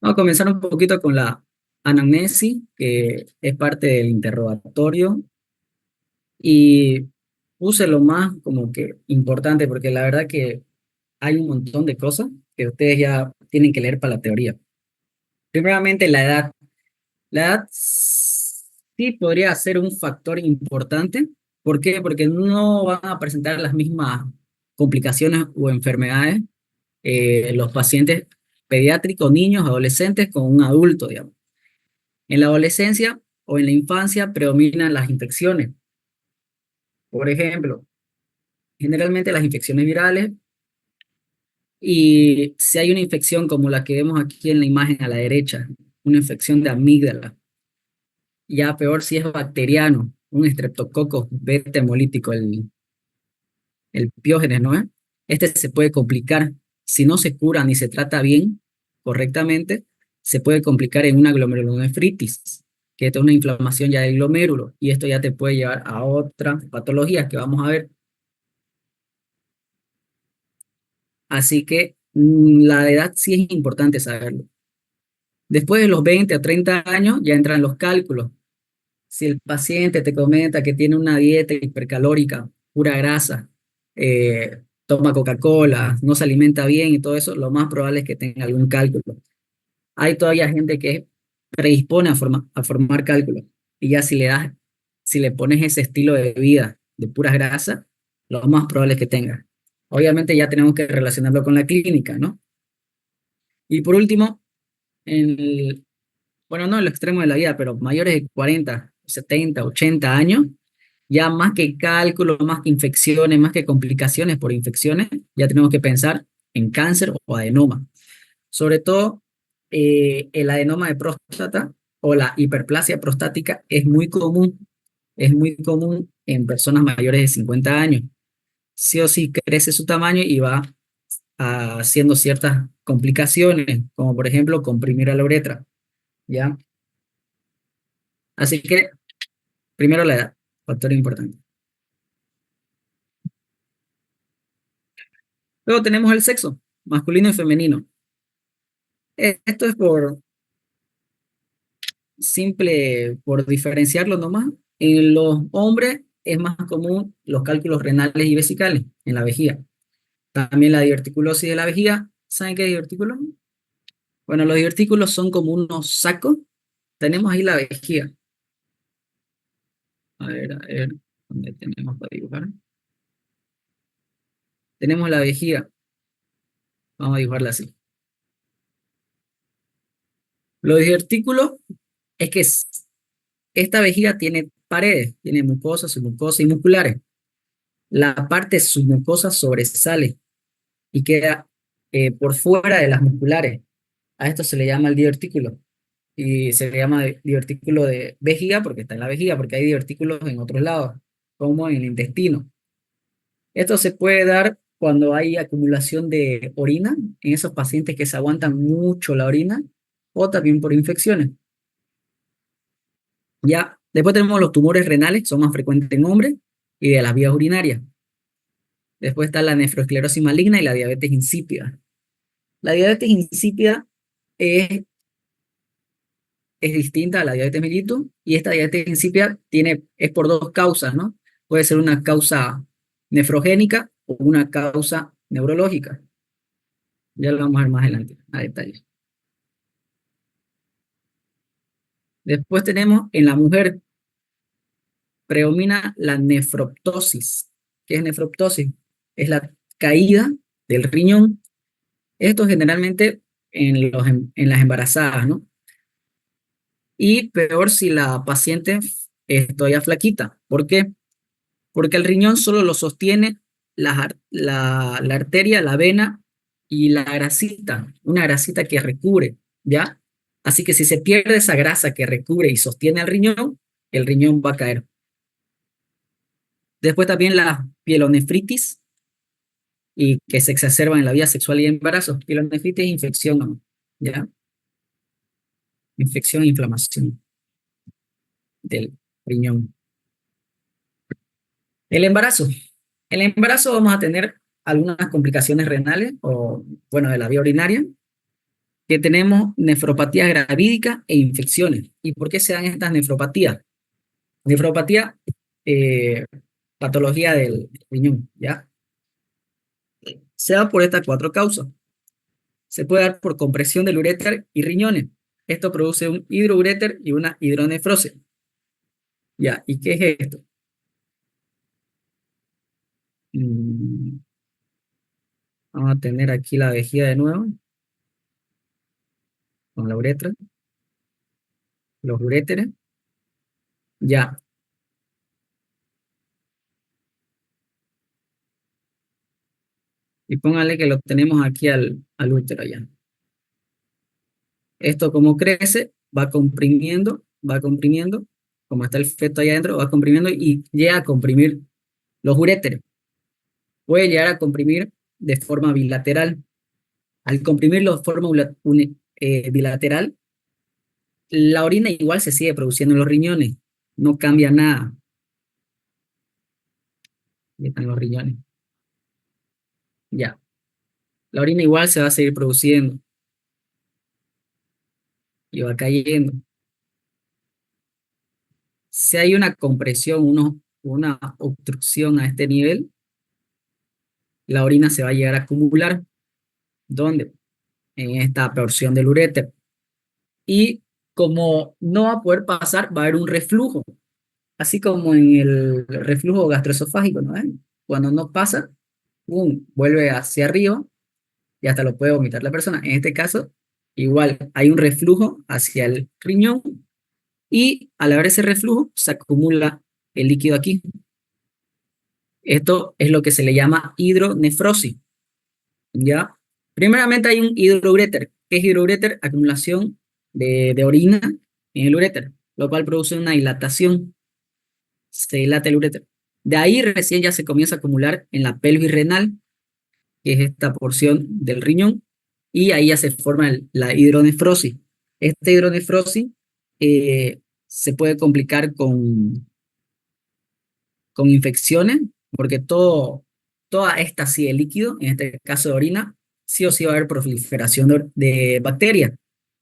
Vamos a comenzar un poquito con la anamnesis, que es parte del interrogatorio, y puse lo más como que importante, porque la verdad que hay un montón de cosas que ustedes ya tienen que leer para la teoría. Primeramente, la edad. La edad sí podría ser un factor importante. ¿Por qué? Porque no van a presentar las mismas complicaciones o enfermedades los pacientes pediátricos, niños, adolescentes con un adulto, digamos. En la adolescencia o en la infancia predominan las infecciones. Por ejemplo, generalmente las infecciones virales, y si hay una infección como la que vemos aquí en la imagen a la derecha, una infección de amígdala, ya peor si es bacteriano, un estreptococo beta hemolítico, el piógenes, ¿no es? Este se puede complicar si no se cura ni se trata bien, correctamente, se puede complicar en una glomerulonefritis, que es una inflamación ya del glomérulo, y esto ya te puede llevar a otras patologías que vamos a ver. Así que la edad sí es importante saberlo. Después de los 20 a 30 años ya entran los cálculos. Si el paciente te comenta que tiene una dieta hipercalórica, pura grasa, toma Coca-Cola, no se alimenta bien y todo eso, lo más probable es que tenga algún cálculo. Hay todavía gente que predispone a formar cálculos. Y ya si le pones ese estilo de vida de pura grasa, lo más probable es que tenga. Obviamente ya tenemos que relacionarlo con la clínica, ¿no? Y por último, en bueno, no en el extremo de la vida, pero mayores de 40, 70, 80 años, ya más que cálculo, más que infecciones, más que complicaciones por infecciones, ya tenemos que pensar en cáncer o adenoma. Sobre todo, el adenoma de próstata o la hiperplasia prostática es muy común en personas mayores de 50 años. Sí o sí crece su tamaño y va haciendo ciertas complicaciones, como por ejemplo comprimir a la uretra, ¿ya? Así que primero la edad, factor importante. Luego tenemos el sexo, masculino y femenino. Esto es por diferenciarlo nomás. En los hombres es más común los cálculos renales y vesicales en la vejiga. También la diverticulosis de la vejiga. ¿Saben qué es divertículo? Bueno, los divertículos son como unos sacos. Tenemos ahí la vejiga. A ver, ¿dónde tenemos para dibujar? Tenemos la vejiga. Vamos a dibujarla así. Los divertículos es que esta vejiga tiene paredes, tiene mucosa, submucosa y musculares. La parte submucosa sobresale y queda por fuera de las musculares. A esto se le llama el divertículo. Y se le llama divertículo de vejiga porque está en la vejiga, porque hay divertículos en otros lados, como en el intestino. Esto se puede dar cuando hay acumulación de orina en esos pacientes que se aguantan mucho la orina o también por infecciones. Ya, después tenemos los tumores renales, son más frecuentes en hombres y de las vías urinarias. Después está la nefroesclerosis maligna y la diabetes insípida. La diabetes insípida es, es distinta a la diabetes mellitus y esta diabetes insípida es por dos causas, ¿no? Puede ser una causa nefrogénica o una causa neurológica. Ya lo vamos a ver más adelante, a detalle. Después tenemos en la mujer, predomina la nefroptosis. ¿Qué es nefroptosis? Es la caída del riñón. Esto generalmente en las embarazadas, ¿no? Y peor si la paciente es todavía flaquita. ¿Por qué? Porque el riñón solo lo sostiene la arteria, la vena y la grasita, una grasita que recubre, ¿ya? Así que si se pierde esa grasa que recubre y sostiene el riñón va a caer. Después también la pielonefritis, y que se exacerba en la vida sexual y embarazo. Pielonefritis es infección, ¿no? ¿Ya? Infección e inflamación del riñón. El embarazo. En el embarazo vamos a tener algunas complicaciones renales o, bueno, de la vía urinaria. que tenemos nefropatías gravídicas e infecciones. ¿Y por qué se dan estas nefropatías? Nefropatía, eh, patología del riñón, ¿ya? Se da por estas cuatro causas. Se puede dar por compresión del uréter y riñones. Esto produce un hidrouréter y una hidronefrosis. ¿Ya? ¿Y qué es esto? Mm, Vamos a tener aquí la vejiga de nuevo, con la uretra, los uréteres. Ya, y póngale que lo tenemos aquí al útero ya. Esto como crece, va comprimiendo, como está el feto allá adentro, va comprimiendo y llega a comprimir los uréteres. Puede llegar a comprimir de forma bilateral. Al comprimirlo de forma bilateral, la orina igual se sigue produciendo en los riñones, no cambia nada. Ahí están los riñones. Ya, la orina igual se va a seguir produciendo y va cayendo. Si hay una compresión, una obstrucción a este nivel, la orina se va a llegar a acumular. ¿Dónde? En esta porción del uréter. Y como no va a poder pasar, va a haber un reflujo, así como en el reflujo gastroesofágico, ¿no? Cuando no pasa, ¡pum!, vuelve hacia arriba y hasta lo puede vomitar la persona. En este caso, igual hay un reflujo hacia el riñón y al haber ese reflujo se acumula el líquido aquí. Esto es lo que se le llama hidronefrosis, ¿ya? Primeramente hay un hidrouréter. ¿Qué es hidrouréter? Acumulación de orina en el uréter, lo cual produce una dilatación. Se dilata el uréter. De ahí recién ya se comienza a acumular en la pelvis renal, que es esta porción del riñón, y ahí ya se forma la hidronefrosis. Esta hidronefrosis se puede complicar con infecciones, porque toda esta sí de líquido, en este caso de orina, sí o sí va a haber proliferación de bacterias.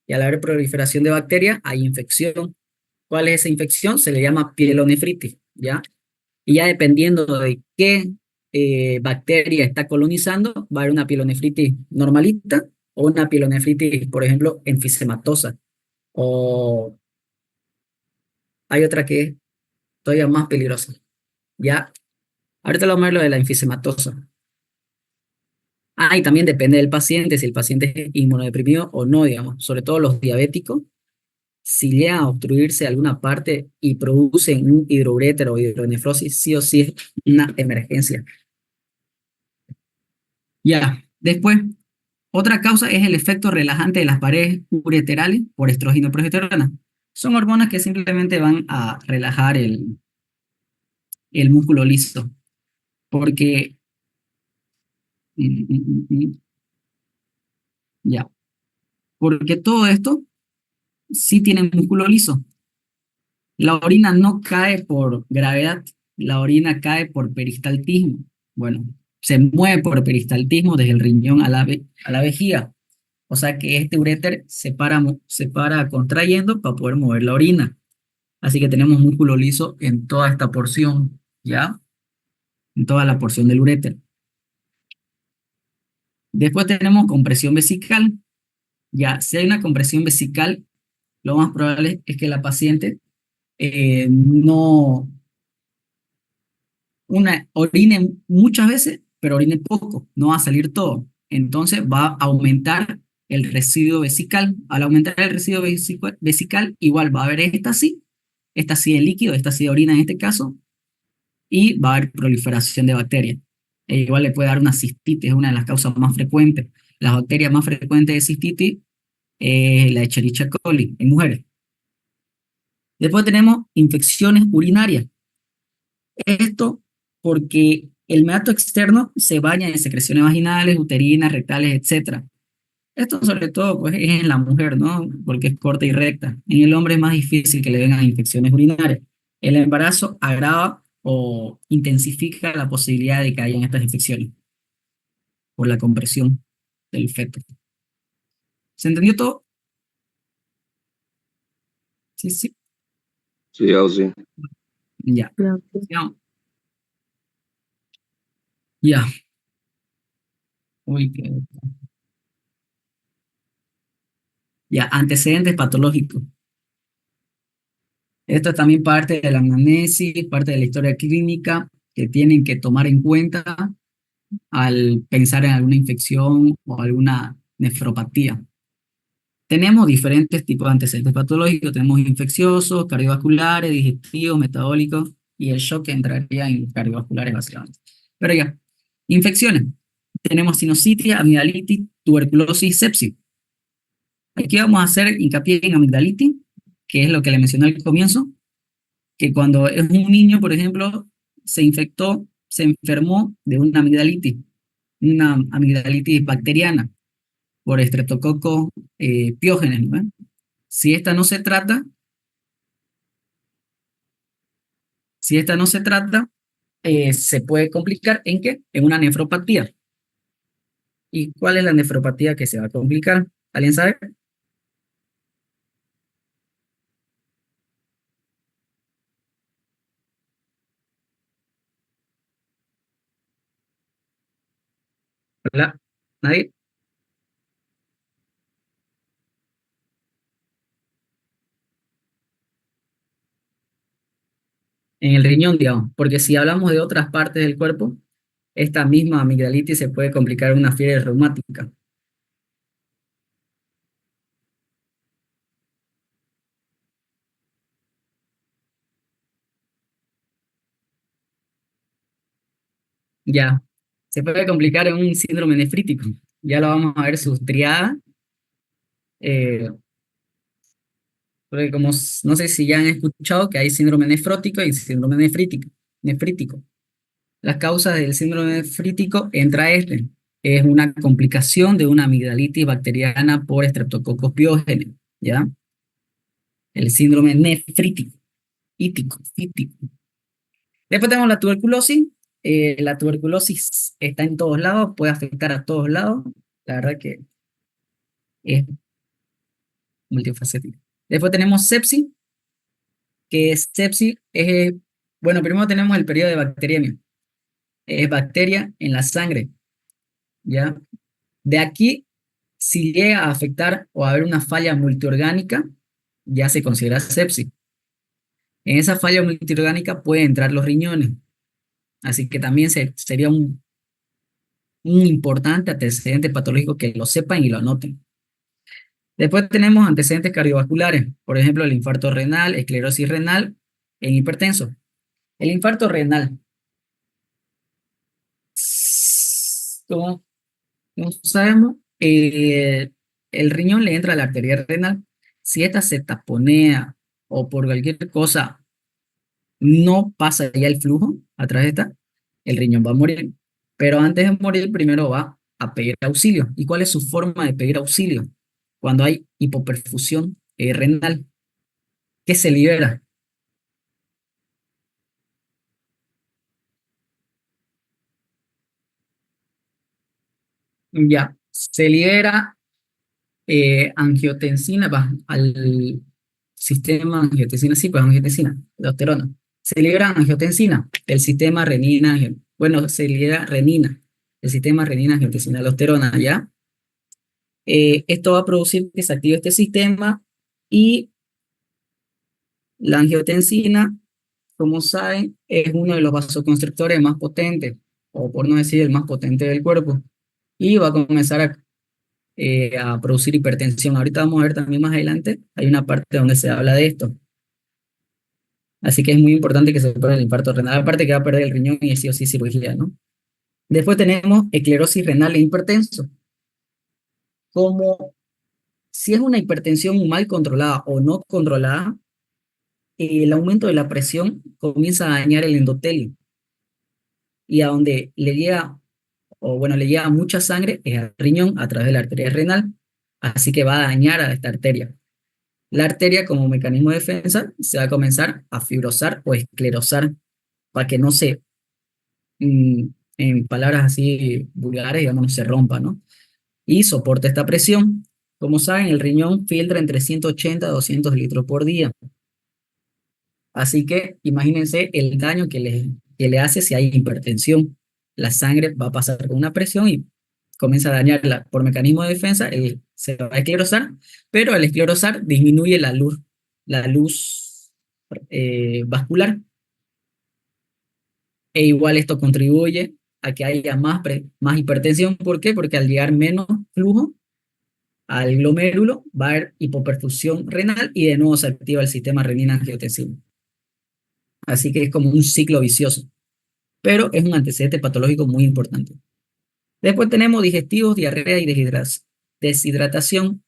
Y al haber proliferación de bacterias, hay infección. ¿Cuál es esa infección? Se le llama pielonefritis, ¿ya? Y ya dependiendo de qué bacteria está colonizando, va a haber una pielonefritis normalita o una pielonefritis, por ejemplo, enfisematosa. O hay otra que es todavía más peligrosa, ¿ya? Ahorita vamos a ver lo de la enfisematosa. Ah, y también depende del paciente, si el paciente es inmunodeprimido o no, digamos, sobre todo los diabéticos, si llega a obstruirse alguna parte y producen un hidrouréter o hidronefrosis, sí o sí es una emergencia. Ya, después, otra causa es el efecto relajante de las paredes ureterales por estrógeno y progesterona. Son hormonas que simplemente van a relajar el músculo liso, porque, mm, mm, mm, mm, ya, porque todo esto sí tiene músculo liso. La orina no cae por gravedad, la orina cae por peristaltismo. Bueno, se mueve por peristaltismo desde el riñón a la vejiga. O sea que este uréter se para contrayendo para poder mover la orina. Así que tenemos músculo liso en toda esta porción, ¿ya? En toda la porción del uréter. Después tenemos compresión vesical. Ya, si hay una compresión vesical, lo más probable es que la paciente no orine muchas veces, pero orine poco, no va a salir todo. Entonces va a aumentar el residuo vesical. Al aumentar el residuo vesical, igual va a haber esta sí de líquido, esta sí de orina en este caso, y va a haber proliferación de bacterias. Igual le puede dar una cistitis, es una de las causas más frecuentes. Las bacterias más frecuentes de cistitis es la Escherichia coli en mujeres. Después tenemos infecciones urinarias. Esto porque el meato externo se baña en secreciones vaginales, uterinas, rectales, etcétera. Esto sobre todo pues, es en la mujer, ¿no? Porque es corta y recta. En el hombre es más difícil que le vengan infecciones urinarias. El embarazo agrava o intensifica la posibilidad de que hayan estas infecciones por la compresión del feto. ¿Se entendió todo? Sí, sí. Sí, ya, sí. Ya. Creo que Ya. Ya. Uy, ya. Antecedentes patológicos. Esto es también parte de la anamnesis, parte de la historia clínica que tienen que tomar en cuenta al pensar en alguna infección o alguna nefropatía. Tenemos diferentes tipos de antecedentes patológicos, tenemos infecciosos, cardiovasculares, digestivos, metabólicos, y el shock entraría en cardiovasculares básicamente. Pero ya, infecciones. Tenemos sinusitis, amigdalitis, tuberculosis, sepsis. Aquí vamos a hacer hincapié en amigdalitis, que es lo que le mencioné al comienzo, que cuando es un niño, por ejemplo, se infectó, se enfermó de una amigdalitis bacteriana por estreptococcus piógenes, ¿no? Si esta no se trata, si esta no se trata, se puede complicar ¿en qué? En una nefropatía. ¿Y cuál es la nefropatía que se va a complicar? ¿Alguien sabe? ¿Hola? ¿Nadie? En el riñón, digamos, porque si hablamos de otras partes del cuerpo, esta misma amigdalitis se puede complicar en una fiebre reumática. Ya, se puede complicar en un síndrome nefrítico. Ya lo vamos a ver sus triadas, eh, porque como no sé si ya han escuchado que hay síndrome nefrótico y síndrome nefrítico. Las causas del síndrome nefrítico entra este. Es una complicación de una amigdalitis bacteriana por Streptococcus pyogenes, ¿ya? El síndrome nefrítico, fítico. Después tenemos la tuberculosis. La tuberculosis está en todos lados, puede afectar a todos lados. La verdad que es multifacético. Después tenemos sepsis, que sepsis es, bueno, primero tenemos el periodo de bacteriemia. Es bacteria en la sangre, ¿ya? De aquí, si llega a afectar o a haber una falla multiorgánica, ya se considera sepsis. En esa falla multiorgánica pueden entrar los riñones, así que también sería un importante antecedente patológico que lo sepan y lo anoten. Después tenemos antecedentes cardiovasculares, por ejemplo, el infarto renal, esclerosis renal en hipertensos. El infarto renal, como, como sabemos, el riñón le entra a la arteria renal. Si esta se taponea o por cualquier cosa no pasa ya el flujo a través de esta, el riñón va a morir. Pero antes de morir, primero va a pedir auxilio. ¿Y cuál es su forma de pedir auxilio? Cuando hay hipoperfusión renal, que se libera. Ya, se libera angiotensina, va al sistema angiotensina, sí, pues angiotensina, aldosterona. Se libera angiotensina, el sistema renina, bueno, se libera renina, el sistema renina, angiotensina, aldosterona, ¿ya? Esto va a producir que se active este sistema y la angiotensina, como saben, es uno de los vasoconstrictores más potentes, o por no decir el más potente del cuerpo, y va a comenzar a producir hipertensión. Ahorita vamos a ver también más adelante, hay una parte donde se habla de esto. Así que es muy importante que se opere el infarto renal, aparte que va a perder el riñón y sí o sí cirugía, ¿no? Después tenemos esclerosis renal e hipertenso. Como si es una hipertensión mal controlada o no controlada, el aumento de la presión comienza a dañar el endotelio y a donde le llega, o bueno, le llega mucha sangre es al riñón a través de la arteria renal, así que va a dañar a esta arteria. La arteria, como mecanismo de defensa, se va a comenzar a fibrosar o esclerosar para que no se, mm, en palabras así vulgares, digamos, no se rompa, ¿no? Y soporta esta presión. Como saben, el riñón filtra entre 180 a 200 litros por día. Así que imagínense el daño que le hace si hay hipertensión. La sangre va a pasar con una presión y comienza a dañarla. Por mecanismo de defensa, se va a esclerosar, pero al esclerosar disminuye la luz vascular. E igual esto contribuye a que haya más hipertensión. ¿Por qué? Porque al llegar menos flujo al glomérulo va a haber hipoperfusión renal y de nuevo se activa el sistema renina-angiotensina. Así que es como un ciclo vicioso, pero es un antecedente patológico muy importante. Después tenemos digestivos, diarrea y deshidratación.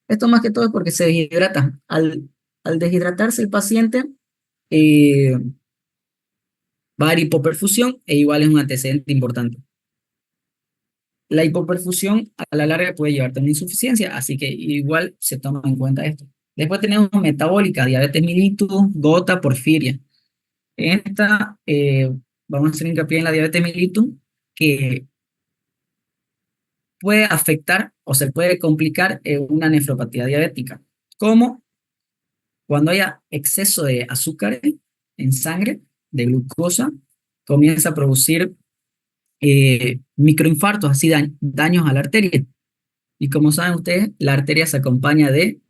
Esto más que todo es porque se deshidrata. Al deshidratarse el paciente, eh, va a haber hipoperfusión e igual es un antecedente importante. La hipoperfusión a la larga puede llevarte a una insuficiencia, así que igual se toma en cuenta esto. Después tenemos metabólica, diabetes mellitus, gota, porfiria. En esta vamos a hacer hincapié en la diabetes mellitus, que puede afectar o se puede complicar una nefropatía diabética, como cuando haya exceso de azúcar en sangre, de glucosa, comienza a producir microinfartos, así daños a la arteria. Y como saben ustedes, la arteria se acompaña del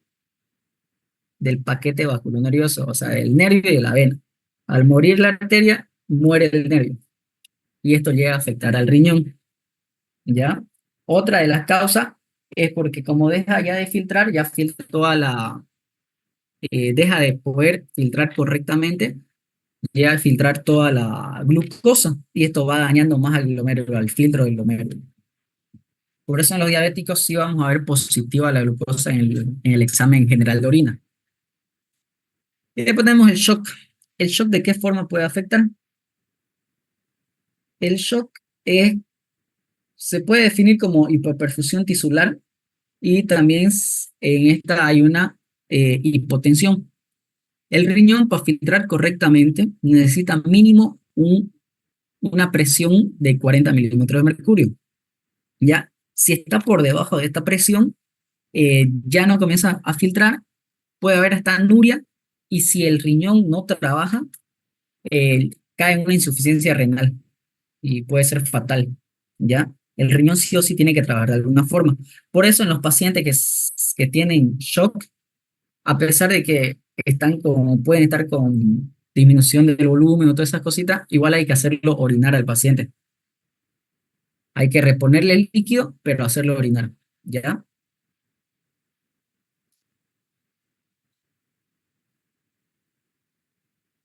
paquete vasculonervioso, o sea, del nervio y de la vena. Al morir la arteria, muere el nervio. Y esto llega a afectar al riñón, ¿ya? Otra de las causas es porque como deja ya de filtrar, ya filtra deja de poder filtrar correctamente, llega a filtrar toda la glucosa y esto va dañando más al glomérulo, al filtro del glomérulo. Por eso en los diabéticos sí vamos a ver positiva la glucosa en el examen general de orina. Y después tenemos el shock. ¿El shock de qué forma puede afectar? El shock se puede definir como hipoperfusión tisular y también en esta hay una hipotensión. El riñón para filtrar correctamente necesita mínimo una presión de 40 milímetros de mercurio. Ya, si está por debajo de esta presión, ya no comienza a filtrar, puede haber hasta anuria y si el riñón no trabaja, cae en una insuficiencia renal y puede ser fatal, ¿ya? El riñón sí o sí tiene que trabajar de alguna forma. Por eso en los pacientes que tienen shock, a pesar de que pueden estar con disminución del volumen o todas esas cositas, igual hay que hacerlo orinar al paciente. Hay que reponerle el líquido, pero hacerlo orinar, ¿ya?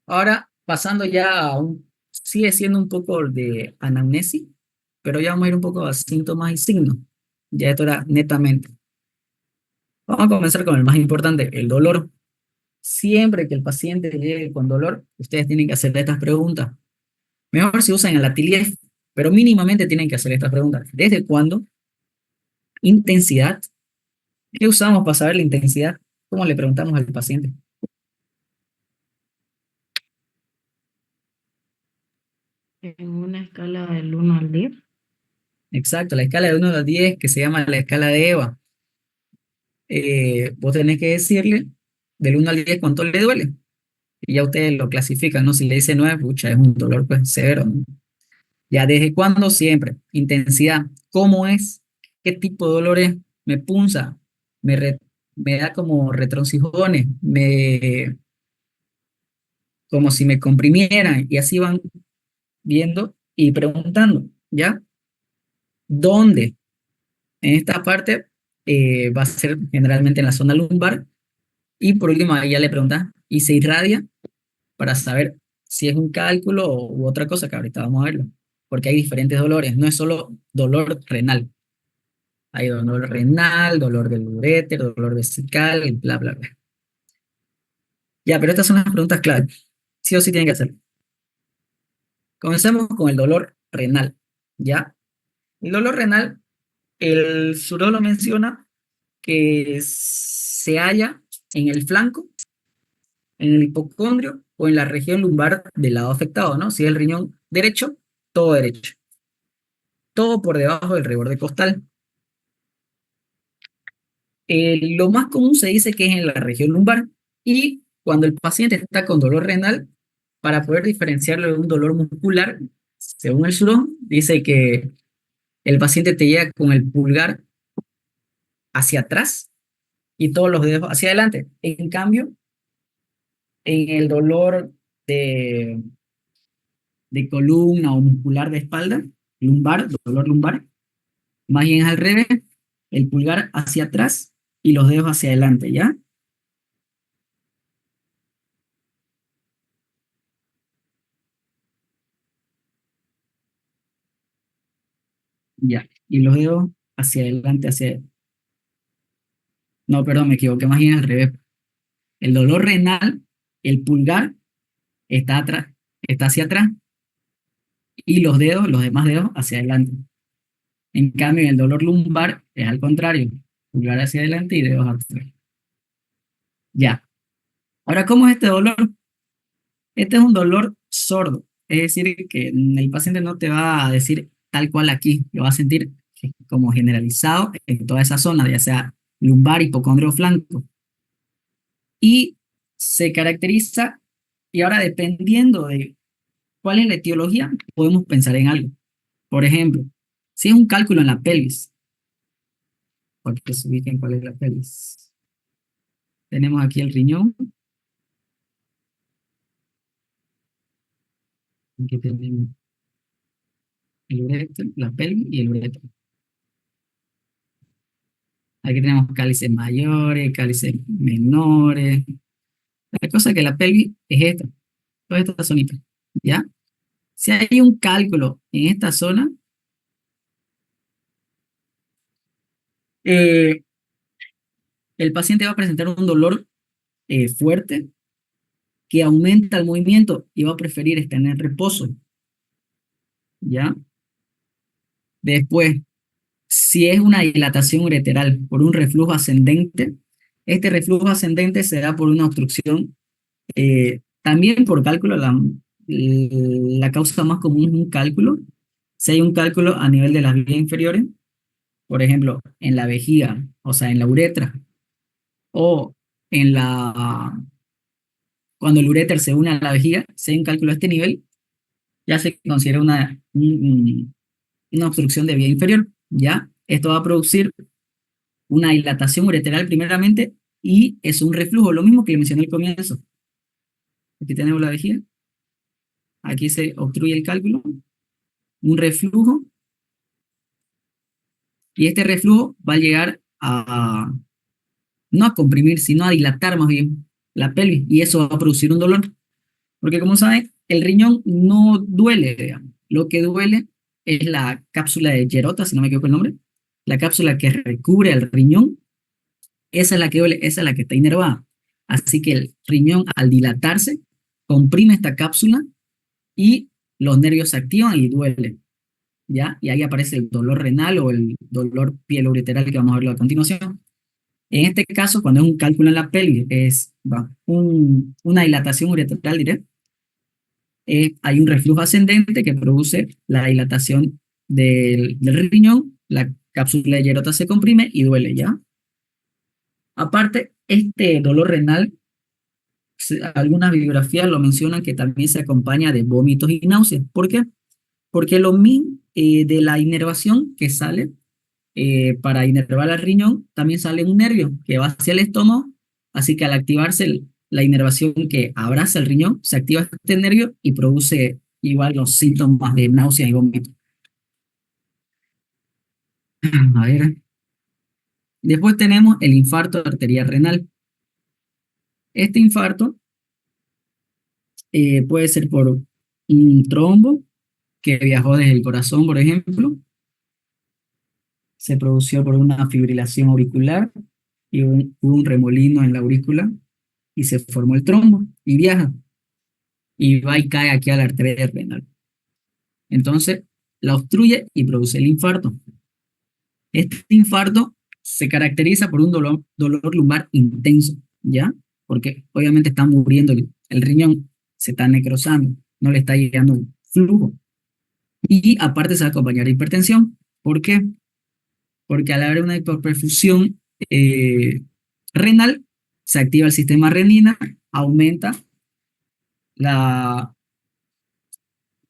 Ahora, pasando ya sigue siendo un poco de anamnesis, pero ya vamos a ir un poco a síntomas y signos. Ya esto era netamente. Vamos a comenzar con el más importante, el dolor. Siempre que el paciente llegue con dolor, ustedes tienen que hacerle estas preguntas. Mejor si usan el latilez, pero mínimamente tienen que hacer estas preguntas. ¿Desde cuándo? Intensidad. ¿Qué usamos para saber la intensidad? ¿Cómo le preguntamos al paciente? En una escala del 1 al 10. Exacto, la escala de 1 a 10, que se llama la escala de Eva. Vos tenés que decirle del 1 al 10 cuánto le duele. Y ya ustedes lo clasifican, ¿no? Si le dice 9, pucha, es un dolor pues severo, ¿no? Ya desde cuándo siempre. Intensidad. ¿Cómo es? ¿Qué tipo de dolor es? Me punza, me, re- me da como retroncijones, como si me comprimieran. Y así van viendo y preguntando, ¿ya? ¿Dónde? En esta parte va a ser generalmente en la zona lumbar. Y por último, ahí ya le preguntas, ¿y se irradia? Para saber si es un cálculo u otra cosa que ahorita vamos a verlo. Porque hay diferentes dolores, no es solo dolor renal. Hay dolor renal, dolor del uréter, dolor vesical, y bla, bla, bla. Ya, pero estas son las preguntas clave. Sí o sí tienen que hacer. Comencemos con el dolor renal. ¿Ya? El dolor renal, el surolo menciona que se halla en el flanco, en el hipocondrio o en la región lumbar del lado afectado, ¿no? Si es el riñón derecho, todo derecho. Todo por debajo del reborde costal. Lo más común se dice que es en la región lumbar y cuando el paciente está con dolor renal, para poder diferenciarlo de un dolor muscular, según el surón, dice que el paciente te llega con el pulgar hacia atrás y todos los dedos hacia adelante. En cambio, en el dolor de, de columna o muscular de espalda, lumbar, dolor lumbar, más bien es al revés, el pulgar hacia atrás y los dedos hacia adelante, ¿ya? Ya. Y los dedos hacia adelante, hacia... No, perdón, me equivoqué, más bien al revés. El dolor renal, el pulgar está atrás, está hacia atrás y los dedos, los demás dedos hacia adelante. En cambio, en el dolor lumbar es al contrario, pulgar hacia adelante y dedos hacia atrás. Ya. Ahora, ¿cómo es este dolor? Este es un dolor sordo, es decir, que el paciente no te va a decir tal cual aquí, lo va a sentir como generalizado en toda esa zona, ya sea lumbar, hipocondrio flanco. Y se caracteriza, y ahora dependiendo de cuál es la etiología, podemos pensar en algo. Por ejemplo, si es un cálculo en la pelvis, porque se ubiquen cuál es la pelvis. Tenemos aquí el riñón, aquí tenemos el uréter, la pelvis y el uréter. Aquí tenemos cálices mayores, cálices menores. La cosa es que la pelvis es esta, toda esta zonita, ¿ya? Si hay un cálculo en esta zona, eh, el paciente va a presentar un dolor fuerte que aumenta el movimiento y va a preferir estar en el reposo, ¿ya? Después, si es una dilatación ureteral por un reflujo ascendente, este reflujo ascendente se da por una obstrucción, también por cálculo, la causa más común es un cálculo. Si hay un cálculo a nivel de las vías inferiores, por ejemplo, en la vejiga, o sea, en la uretra, o en cuando el uréter se une a la vejiga, si hay un cálculo a este nivel, ya se considera una obstrucción de vía inferior, ¿ya? Esto va a producir una dilatación ureteral primeramente y es un reflujo, lo mismo que le mencioné al comienzo. Aquí tenemos la vejiga, aquí se obstruye el cálculo, un reflujo, y este reflujo va a llegar no a comprimir, sino a dilatar más bien la pelvis, y eso va a producir un dolor. Porque como saben, el riñón no duele, digamos. Lo que duele es la cápsula de Gerota, si no me equivoco el nombre, la cápsula que recubre el riñón, esa es la que duele, esa es la que está inervada. Así que el riñón, al dilatarse, comprime esta cápsula y los nervios se activan y duele, ¿ya? Y ahí aparece el dolor renal o el dolor pieloureteral que vamos a verlo a continuación. En este caso, cuando es un cálculo en la pelvis, es una dilatación ureteral directa, hay un reflujo ascendente que produce la dilatación del riñón, la cápsula de Gerota se comprime y duele, ¿ya? Aparte, este dolor renal, algunas bibliografías lo mencionan que también se acompaña de vómitos y náuseas. ¿Por qué? Porque lo mismo de la inervación que sale para inervar al riñón, también sale un nervio que va hacia el estómago, así que al activarse la inervación que abraza el riñón, se activa este nervio y produce igual los síntomas de náusea y vómito. A ver. Después tenemos el infarto arterial renal. Este infarto puede ser por un trombo que viajó desde el corazón, por ejemplo, se produjo por una fibrilación auricular y hubo un remolino en la aurícula y se formó el trombo y viaja y va y cae aquí a la arteria renal. Entonces la obstruye y produce el infarto. Este infarto se caracteriza por un dolor lumbar intenso, ¿ya? Porque obviamente está muriendo el riñón, se está necrosando, no le está llegando flujo. Y aparte se va a acompañar de hipertensión. ¿Por qué? Porque al haber una hiperperfusión, eh, renal, se activa el sistema renina, aumenta la,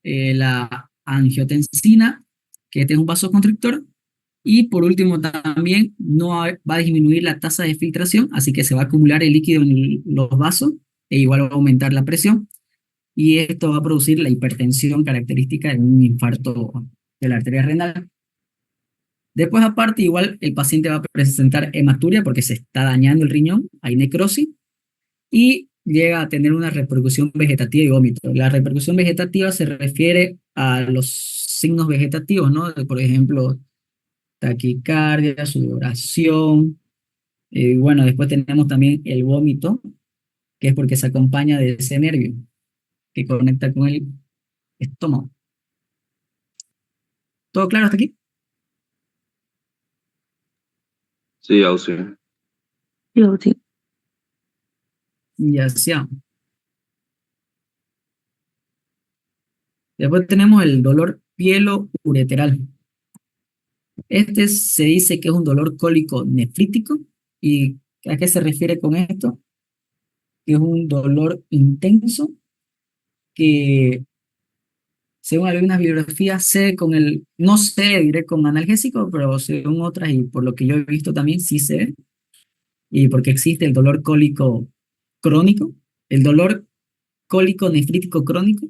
la angiotensina, que este es un vasoconstrictor, y por último también no va a disminuir la tasa de filtración, así que se va a acumular el líquido en los vasos e igual va a aumentar la presión, y esto va a producir la hipertensión característica de un infarto de la arteria renal. Después, aparte, igual el paciente va a presentar hematuria porque se está dañando el riñón, hay necrosis, y llega a tener una repercusión vegetativa y vómito. La repercusión vegetativa se refiere a los signos vegetativos, ¿no? Por ejemplo, taquicardia, sudoración. Bueno, después tenemos también el vómito, que es porque se acompaña de ese nervio que conecta con el estómago. ¿Todo claro hasta aquí? Sí, sí. Yo sí. Ya sea. Después tenemos el dolor pielo-ureteral. Este se dice que es un dolor cólico nefrítico. ¿Y a qué se refiere con esto? Que es un dolor intenso que, según algunas bibliografías, no sé, diré con analgésico, pero según otras y por lo que yo he visto también, sí se ve. Y porque existe el dolor cólico crónico, el dolor cólico nefrítico crónico,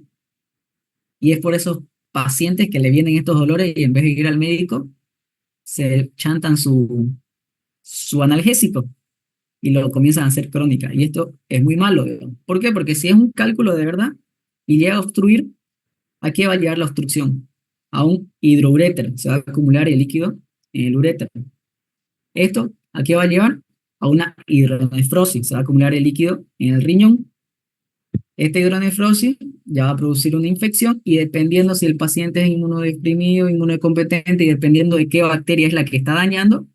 y es por esos pacientes que le vienen estos dolores y en vez de ir al médico, se chantan su analgésico y lo comienzan a hacer crónica. Y esto es muy malo, digamos. ¿Por qué? Porque si es un cálculo de verdad y llega a obstruir, ¿a qué va a llegar la obstrucción? A un hidrouréter. Se va a acumular el líquido en el uréter. Esto, ¿a qué va a llevar? A una hidronefrosis. Se va a acumular el líquido en el riñón. Esta hidronefrosis ya va a producir una infección y dependiendo si el paciente es inmunodeprimido, inmunocompetente y dependiendo de qué bacteria es la que está dañando,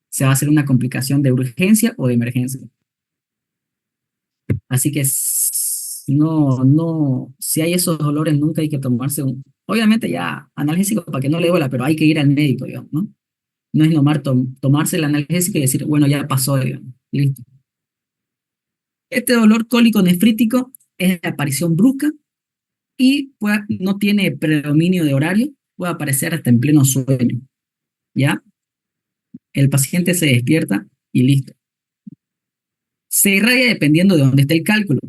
se va a hacer una complicación de urgencia o de emergencia. Así que si hay esos dolores, nunca hay que tomarse obviamente ya analgésico para que no le duela, pero hay que ir al médico, digamos, ¿no? No es nomás tomarse el analgésico y decir, bueno, ya pasó, digamos, listo. Este dolor cólico nefrítico es de aparición brusca y no tiene predominio de horario, puede aparecer hasta en pleno sueño, ¿ya? El paciente se despierta y listo. Se irradia dependiendo de dónde esté el cálculo.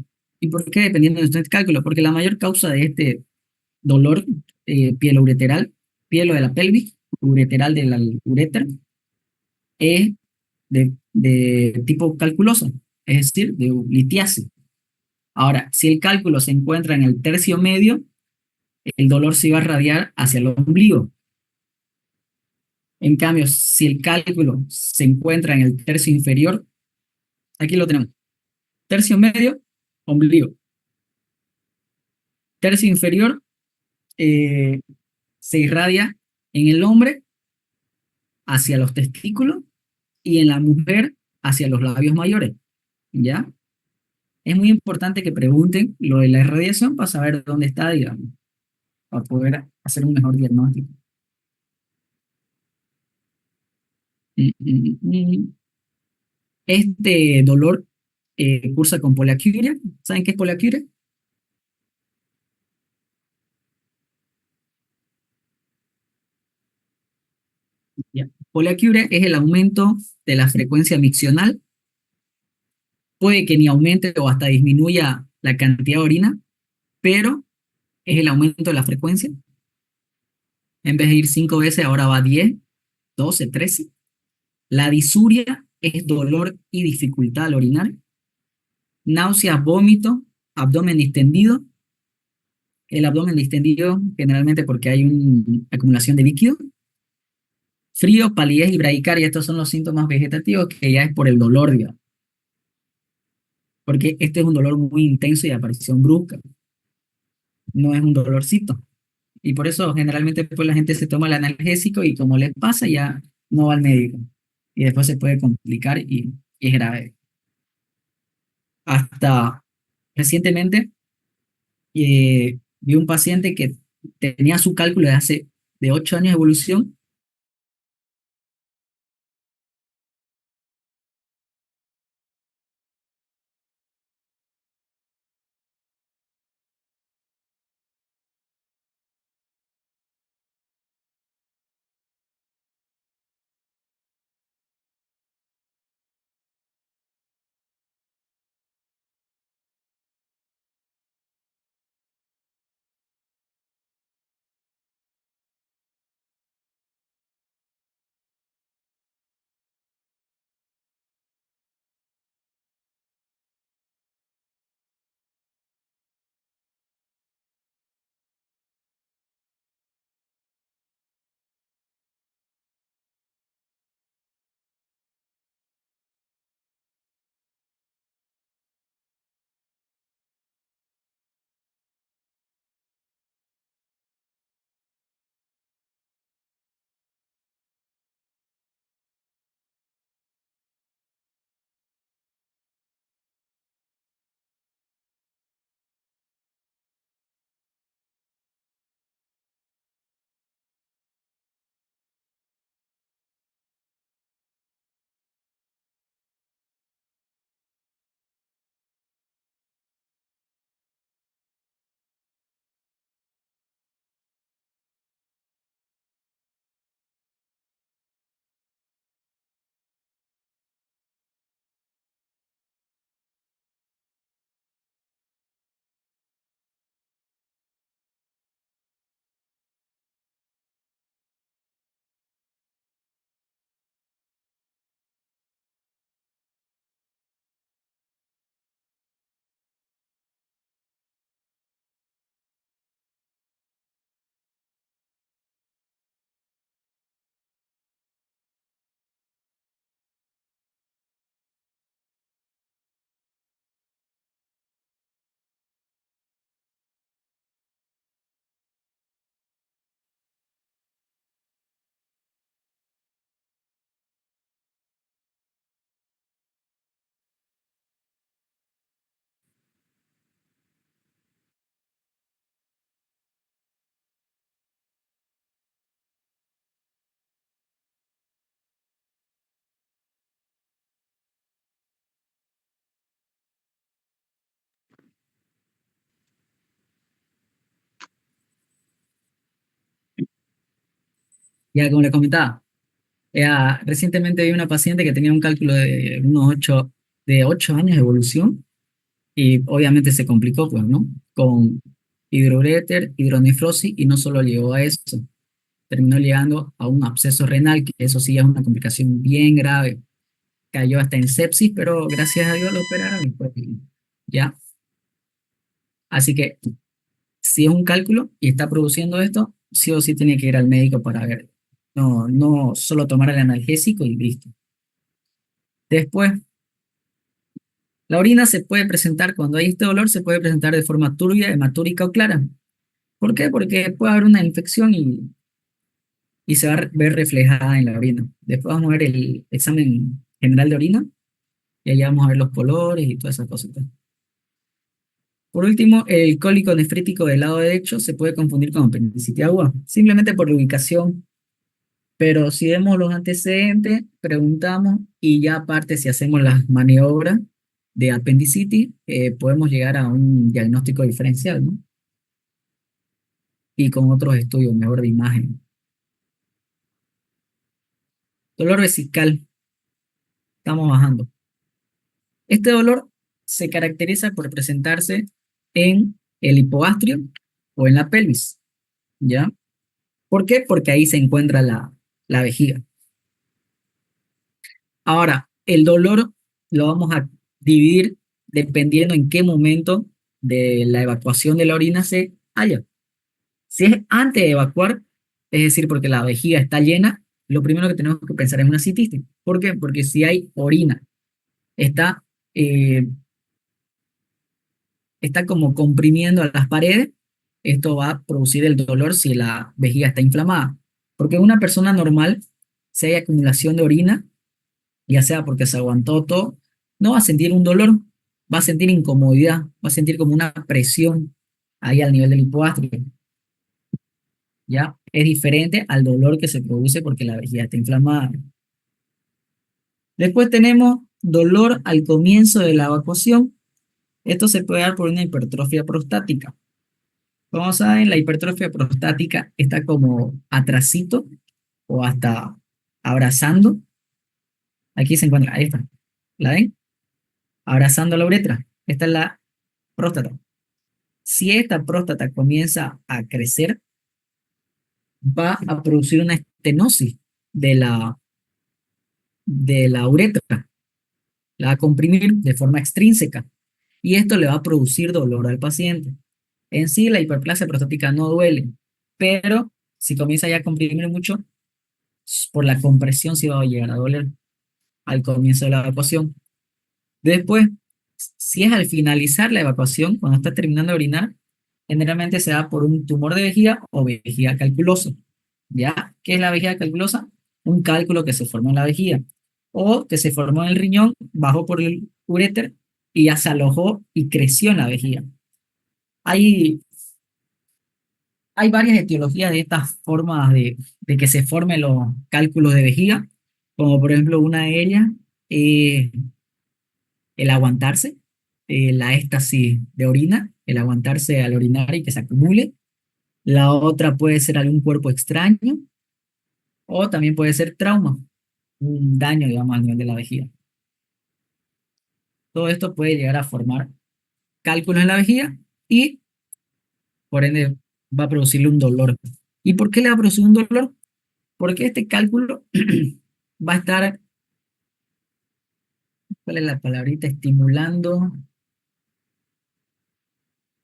¿Y por qué dependiendo de dónde esté el cálculo? Porque la mayor causa de este dolor pielo-ureteral, pielo de la pelvis, ureteral de la uretra, es de tipo calculoso, es decir, de litiasis. Ahora, si el cálculo se encuentra en el tercio medio, el dolor se va a radiar hacia el ombligo. En cambio, si el cálculo se encuentra en el tercio inferior, aquí lo tenemos. Tercio medio, ombligo. Tercio inferior eh, se irradia en el hombre hacia los testículos y en la mujer hacia los labios mayores. ¿Ya? Es muy importante que pregunten lo de la irradiación para saber dónde está, digamos, para poder hacer un mejor diagnóstico. Mm, mm, mm. Este dolor cursa con poliaquiuria. ¿Saben qué es poliaquiuria? Ya. Poliaquiuria es el aumento de la frecuencia miccional. Puede que ni aumente o hasta disminuya la cantidad de orina, pero es el aumento de la frecuencia. En vez de ir 5 veces, ahora va 10, 12, 13. La disuria es dolor y dificultad al orinar. Náuseas, vómito, abdomen distendido. El abdomen distendido generalmente porque hay una acumulación de líquido. Frío, palidez y bradicardia, estos son los síntomas vegetativos que ya es por el dolor, digamos. Porque este es un dolor muy intenso y de aparición brusca. No es un dolorcito. Y por eso generalmente pues, la gente se toma el analgésico y como les pasa ya no va al médico. Y después se puede complicar y es grave. Hasta recientemente vi un paciente que tenía su cálculo de 8 años de evolución Ya como le comentaba, recientemente vi una paciente que tenía un cálculo de de 8 años de evolución y obviamente se complicó, pues, ¿no? Con hidroureter, hidronefrosis y no solo llegó a eso, terminó llegando a un absceso renal, que eso sí ya es una complicación bien grave. Cayó hasta en sepsis, pero gracias a Dios lo operaron y pues, ya. Así que si es un cálculo y está produciendo esto, sí o sí tiene que ir al médico para ver. No, no solo tomar el analgésico y listo. Después, la orina se puede presentar, cuando hay este dolor, se puede presentar de forma turbia, hematúrica o clara. ¿Por qué? Porque puede haber una infección y se va a ver reflejada en la orina. Después vamos a ver el examen general de orina y ahí vamos a ver los colores y todas esas cositas. Por último, el cólico nefrítico del lado derecho se puede confundir con apendicitis aguda, simplemente por la ubicación. Pero si vemos los antecedentes, preguntamos y ya aparte si hacemos las maniobras de apendicitis, podemos llegar a un diagnóstico diferencial, ¿no? Y con otros estudios mejor de imagen. Dolor vesical, estamos bajando. Este dolor se caracteriza por presentarse en el hipogastrio o en la pelvis, ¿ya? ¿Por qué? Porque ahí se encuentra la vejiga. Ahora, el dolor lo vamos a dividir dependiendo en qué momento de la evacuación de la orina se halla. Si es antes de evacuar, es decir, porque la vejiga está llena, lo primero que tenemos que pensar es una cistitis. ¿Por qué? Porque si hay orina, está, eh, está como comprimiendo a las paredes, esto va a producir el dolor si la vejiga está inflamada. Porque en una persona normal, si hay acumulación de orina, ya sea porque se aguantó todo, no va a sentir un dolor, va a sentir incomodidad, va a sentir como una presión ahí al nivel del hipogastrio, ¿ya? Es diferente al dolor que se produce porque la vejiga está inflamada. Después tenemos dolor al comienzo de la evacuación. Esto se puede dar por una hipertrofia prostática. Como saben, la hipertrofia prostática está como atrasito o hasta abrazando. Aquí se encuentra, ahí está. ¿La ven? Abrazando la uretra. Esta es la próstata. Si esta próstata comienza a crecer, va a producir una estenosis de la uretra, la va a comprimir de forma extrínseca y esto le va a producir dolor al paciente. En sí, la hiperplasia prostática no duele, pero si comienza ya a comprimir mucho, por la compresión sí va a llegar a doler al comienzo de la evacuación. Después, si es al finalizar la evacuación, cuando está terminando de orinar, generalmente se da por un tumor de vejiga o vejiga calculosa. ¿Ya? ¿Qué es la vejiga calculosa? Un cálculo que se formó en la vejiga o que se formó en el riñón, bajó por el uréter y ya se alojó y creció en la vejiga. Hay, hay varias etiologías de estas formas de que se formen los cálculos de vejiga, como por ejemplo una de ellas, eh, el aguantarse, la éstasis de orina, el aguantarse al orinar y que se acumule. La otra puede ser algún cuerpo extraño o también puede ser trauma, un daño, digamos, a nivel de la vejiga. Todo esto puede llegar a formar cálculos en la vejiga y por ende va a producirle un dolor. ¿Y por qué le va a producir un dolor? Porque este cálculo va a estar, ¿cuál es la palabrita? Estimulando.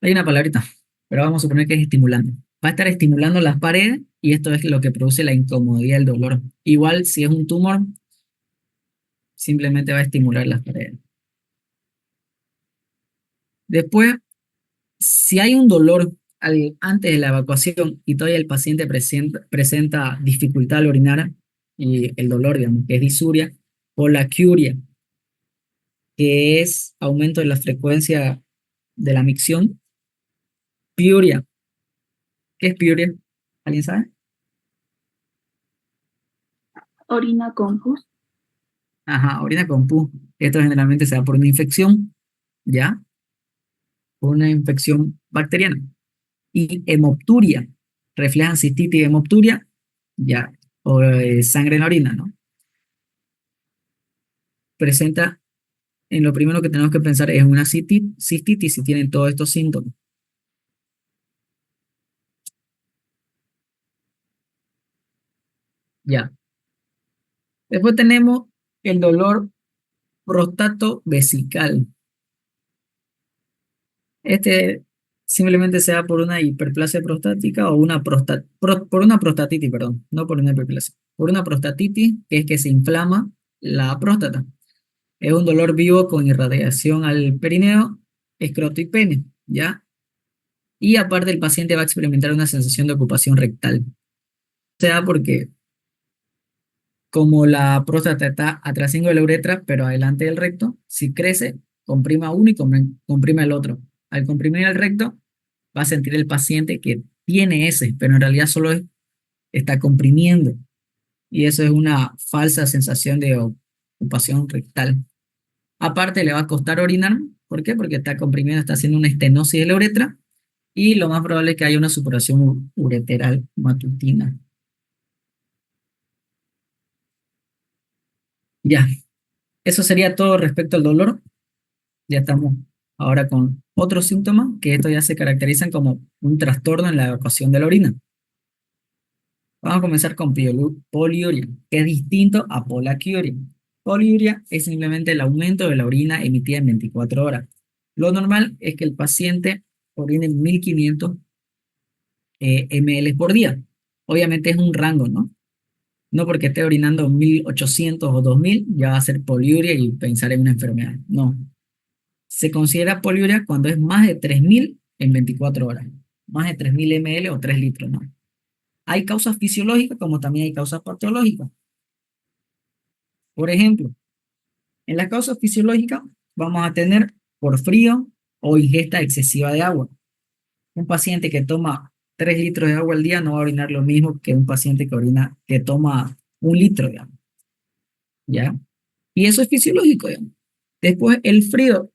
Hay una palabrita, pero vamos a suponer que es estimulando. Va a estar estimulando las paredes y esto es lo que produce la incomodidad y el dolor. Igual si es un tumor, simplemente va a estimular las paredes. Después, si hay un dolor antes de la evacuación y todavía el paciente presenta dificultad al orinar, y el dolor, digamos, que es disuria, o la curia, que es aumento de la frecuencia de la micción, piuria, ¿qué es piuria? ¿Alguien sabe? Orina con pus. Ajá, orina con pus. Esto generalmente se da por una infección, ¿ya? Por una infección bacteriana. Y hemopturia, reflejan cistitis y hemopturia, ya. o sangre en la orina, ¿no? Presenta, en lo primero que tenemos que pensar es una cistitis si tienen todos estos síntomas. Ya. Después tenemos el dolor prostatovesical. Este simplemente se da por una hiperplasia prostática o por una prostatitis, perdón, no por una hiperplasia, por una prostatitis, que es que se inflama la próstata. Es un dolor vivo con irradiación al perineo, escroto y pene, ¿ya? Y aparte el paciente va a experimentar una sensación de ocupación rectal. O sea, porque como la próstata está atrás de la uretra, pero adelante del recto, si crece, comprima uno y comprime el otro. Al comprimir el recto, va a sentir el paciente que tiene ese, pero en realidad está comprimiendo. Y eso es una falsa sensación de ocupación rectal. Aparte, le va a costar orinar. ¿Por qué? Porque está comprimiendo, está haciendo una estenosis de la uretra y lo más probable es que haya una supuración ureteral matutina. Ya, eso sería todo respecto al dolor. Ya estamos ahora con otros síntomas que estos ya se caracterizan como un trastorno en la evacuación de la orina. Vamos a comenzar con poliuria, que es distinto a polaquiuria. Poliuria es simplemente el aumento de la orina emitida en 24 horas. Lo normal es que el paciente orine 1500 ml por día. Obviamente es un rango, ¿no? No porque esté orinando 1800 o 2000 ya va a ser poliuria y pensar en una enfermedad. No. Se considera poliuria cuando es más de 3000 en 24 horas. Más de 3000 ml o 3 litros, ¿no? Hay causas fisiológicas como también hay causas patológicas. Por ejemplo, en las causas fisiológicas vamos a tener por frío o ingesta excesiva de agua. Un paciente que toma 3 litros de agua al día no va a orinar lo mismo que un paciente que toma 1 litro de agua. ¿Ya? Y eso es fisiológico, digamos. Después, el frío.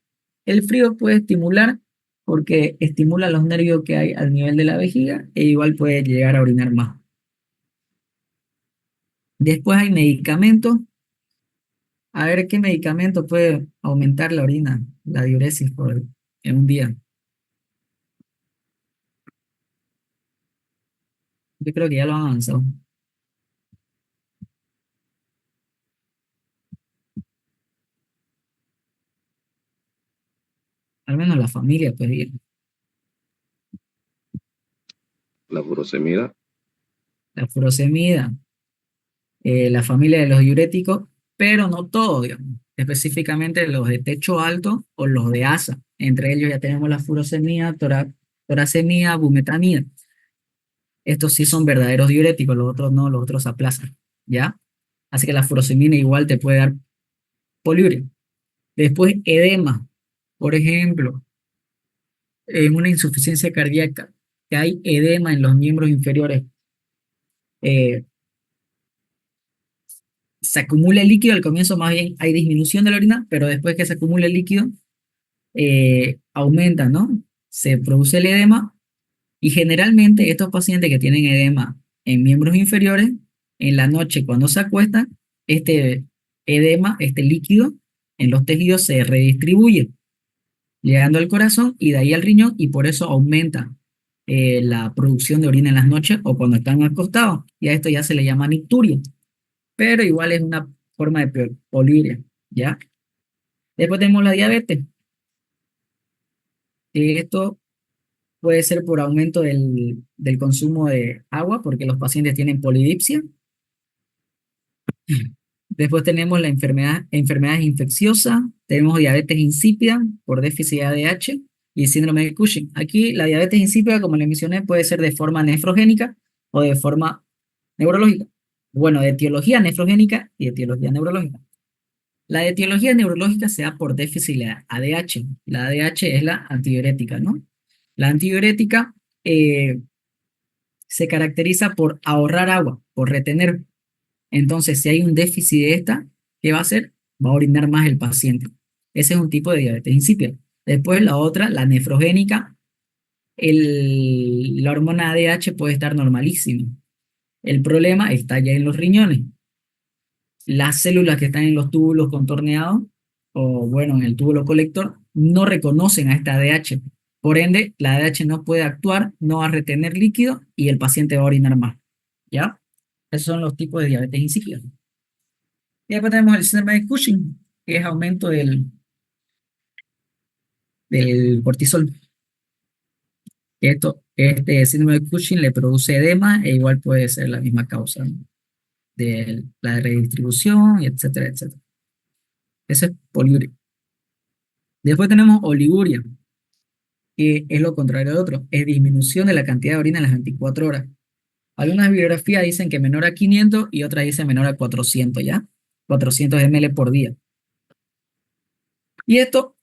El frío puede estimular porque estimula los nervios que hay al nivel de la vejiga e igual puede llegar a orinar más. Después hay medicamentos. A ver qué medicamento puede aumentar la orina, la diuresis en un día. Yo creo que ya lo han avanzado. Al menos la familia puede ir. La furosemida, La furosemida, la familia de los diuréticos, pero no todos, digamos. Específicamente los de techo alto o los de ASA. Entre ellos ya tenemos la furosemida, toracemida, bumetanida. Estos sí son verdaderos diuréticos, los otros no, los otros aplazan, ¿ya? Así que la furosemida igual te puede dar poliuria. Después, edema. Por ejemplo, en una insuficiencia cardíaca, que hay edema en los miembros inferiores, eh, se acumula el líquido, al comienzo más bien hay disminución de la orina, pero después que se acumula el líquido, aumenta, ¿no? Se produce el edema y generalmente estos pacientes que tienen edema en miembros inferiores, en la noche cuando se acuestan, este edema, este líquido en los tejidos se redistribuye, llegando al corazón y de ahí al riñón y por eso aumenta la producción de orina en las noches o cuando están acostados. Y a esto ya se le llama nicturia, pero igual es una forma de poliuria, ¿ya? Después tenemos la diabetes. Esto puede ser por aumento del consumo de agua, porque los pacientes tienen polidipsia. Después tenemos enfermedades infecciosas, tenemos diabetes insípida por déficit de ADH y síndrome de Cushing. Aquí la diabetes insípida, como le mencioné, puede ser de forma nefrogénica o de forma neurológica. Bueno, de etiología nefrogénica y etiología neurológica. La etiología neurológica se da por déficit de ADH. La ADH es la antidiurética, ¿no? La antidiurética se caracteriza por ahorrar agua, por retener. Entonces, si hay un déficit de esta, ¿qué va a hacer? Va a orinar más el paciente. Ese es un tipo de diabetes insípida. Después la otra, la nefrogénica, la hormona ADH puede estar normalísima. El problema está ya en los riñones. Las células que están en los túbulos contorneados, o bueno, en el túbulo colector, no reconocen a esta ADH. Por ende, la ADH no puede actuar, no va a retener líquido y el paciente va a orinar más. ¿Ya? Esos son los tipos de diabetes insípida. Y después tenemos el síndrome de Cushing, que es aumento del cortisol. Este síndrome de Cushing le produce edema e igual puede ser la misma causa, ¿no? De la redistribución, etcétera, etcétera. Ese es poliuria. Después tenemos oliguria, que es lo contrario de otro, es disminución de la cantidad de orina en las 24 horas. Algunas bibliografías dicen que menor a 500 y otras dicen menor a 400, ¿ya? 400 ml por día. Y esto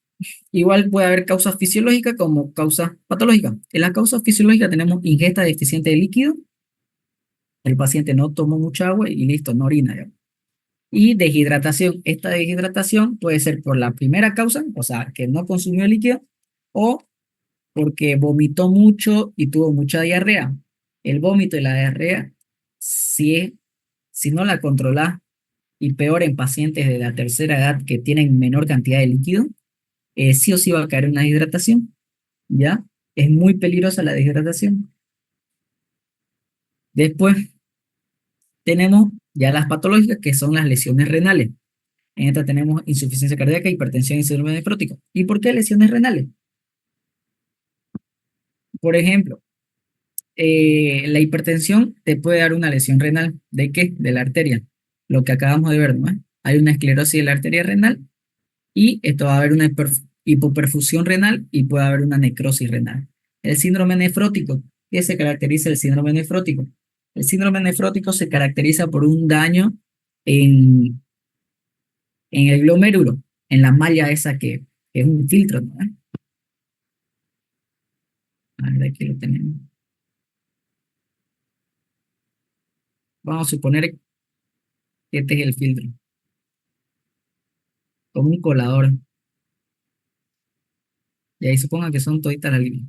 igual puede haber causas fisiológicas como causas patológicas. En las causas fisiológicas tenemos ingesta deficiente de líquido, el paciente no tomó mucha agua y listo, no orina, ¿ya? Y deshidratación. Esta deshidratación puede ser por la primera causa, o sea, que no consumió líquido, o porque vomitó mucho y tuvo mucha diarrea. El vómito y la diarrea, si no la controlas, y peor en pacientes de la tercera edad que tienen menor cantidad de líquido, sí o sí va a caer una deshidratación, ¿ya? Es muy peligrosa la deshidratación. Después tenemos ya las patológicas, que son las lesiones renales. En esta tenemos insuficiencia cardíaca, hipertensión y síndrome nefrótico. ¿Y por qué lesiones renales? Por ejemplo, la hipertensión te puede dar una lesión renal. ¿De qué? De la arteria. Lo que acabamos de ver, ¿no? Hay una esclerosis de la arteria renal y esto va a haber una hipoperfusión renal y puede haber una necrosis renal. El síndrome nefrótico. ¿Qué se caracteriza el síndrome nefrótico? El síndrome nefrótico se caracteriza por un daño en, en el glomérulo, en la malla esa que es un filtro, ¿no? A ver, aquí lo tenemos. Vamos a suponer que este es el filtro, como un colador. Y ahí suponga que son toditas las líneas.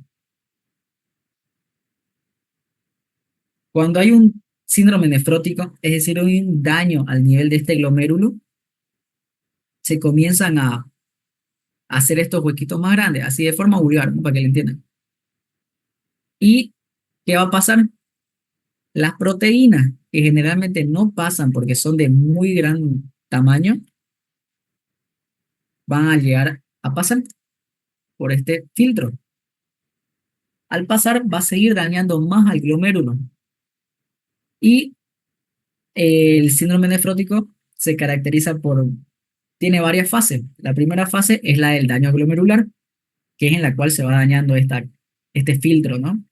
Cuando hay un síndrome nefrótico, es decir, un daño al nivel de este glomérulo, se comienzan a hacer estos huequitos más grandes, así de forma vulgar, ¿no? Para que lo entiendan. ¿Y qué va a pasar? Las proteínas, que generalmente no pasan porque son de muy gran tamaño, van a llegar a pasar por este filtro. Al pasar, va a seguir dañando más al glomérulo. Y el síndrome nefrótico se caracteriza tiene varias fases. La primera fase es la del daño glomerular, que es en la cual se va dañando este filtro, ¿no?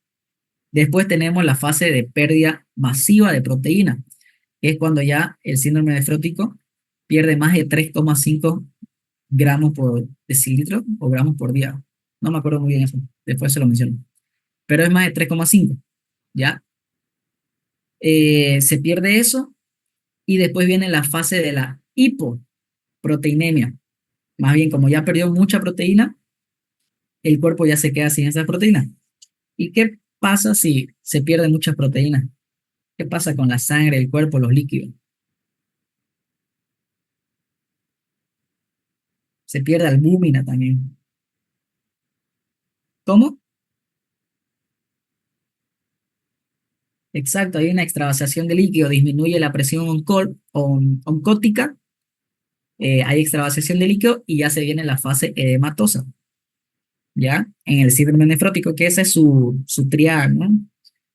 Después tenemos la fase de pérdida masiva de proteína, que es cuando ya el síndrome nefrótico pierde más de 3,5 gramos por decilitro o gramos por día. No me acuerdo muy bien eso, después se lo menciono. Pero es más de 3,5, ¿ya? Se pierde eso y después viene la fase de la hipoproteinemia. Más bien, como ya perdió mucha proteína, el cuerpo ya se queda sin esa proteína. ¿Y qué pasa si se pierde mucha proteína? ¿Qué pasa con la sangre, el cuerpo, los líquidos? Se pierde albúmina también. ¿Cómo? Exacto, hay una extravasación de líquido, disminuye la presión oncótica, hay extravasación de líquido y ya se viene la fase edematosa, ¿ya? En el síndrome nefrótico, que ese es su triada, ¿no?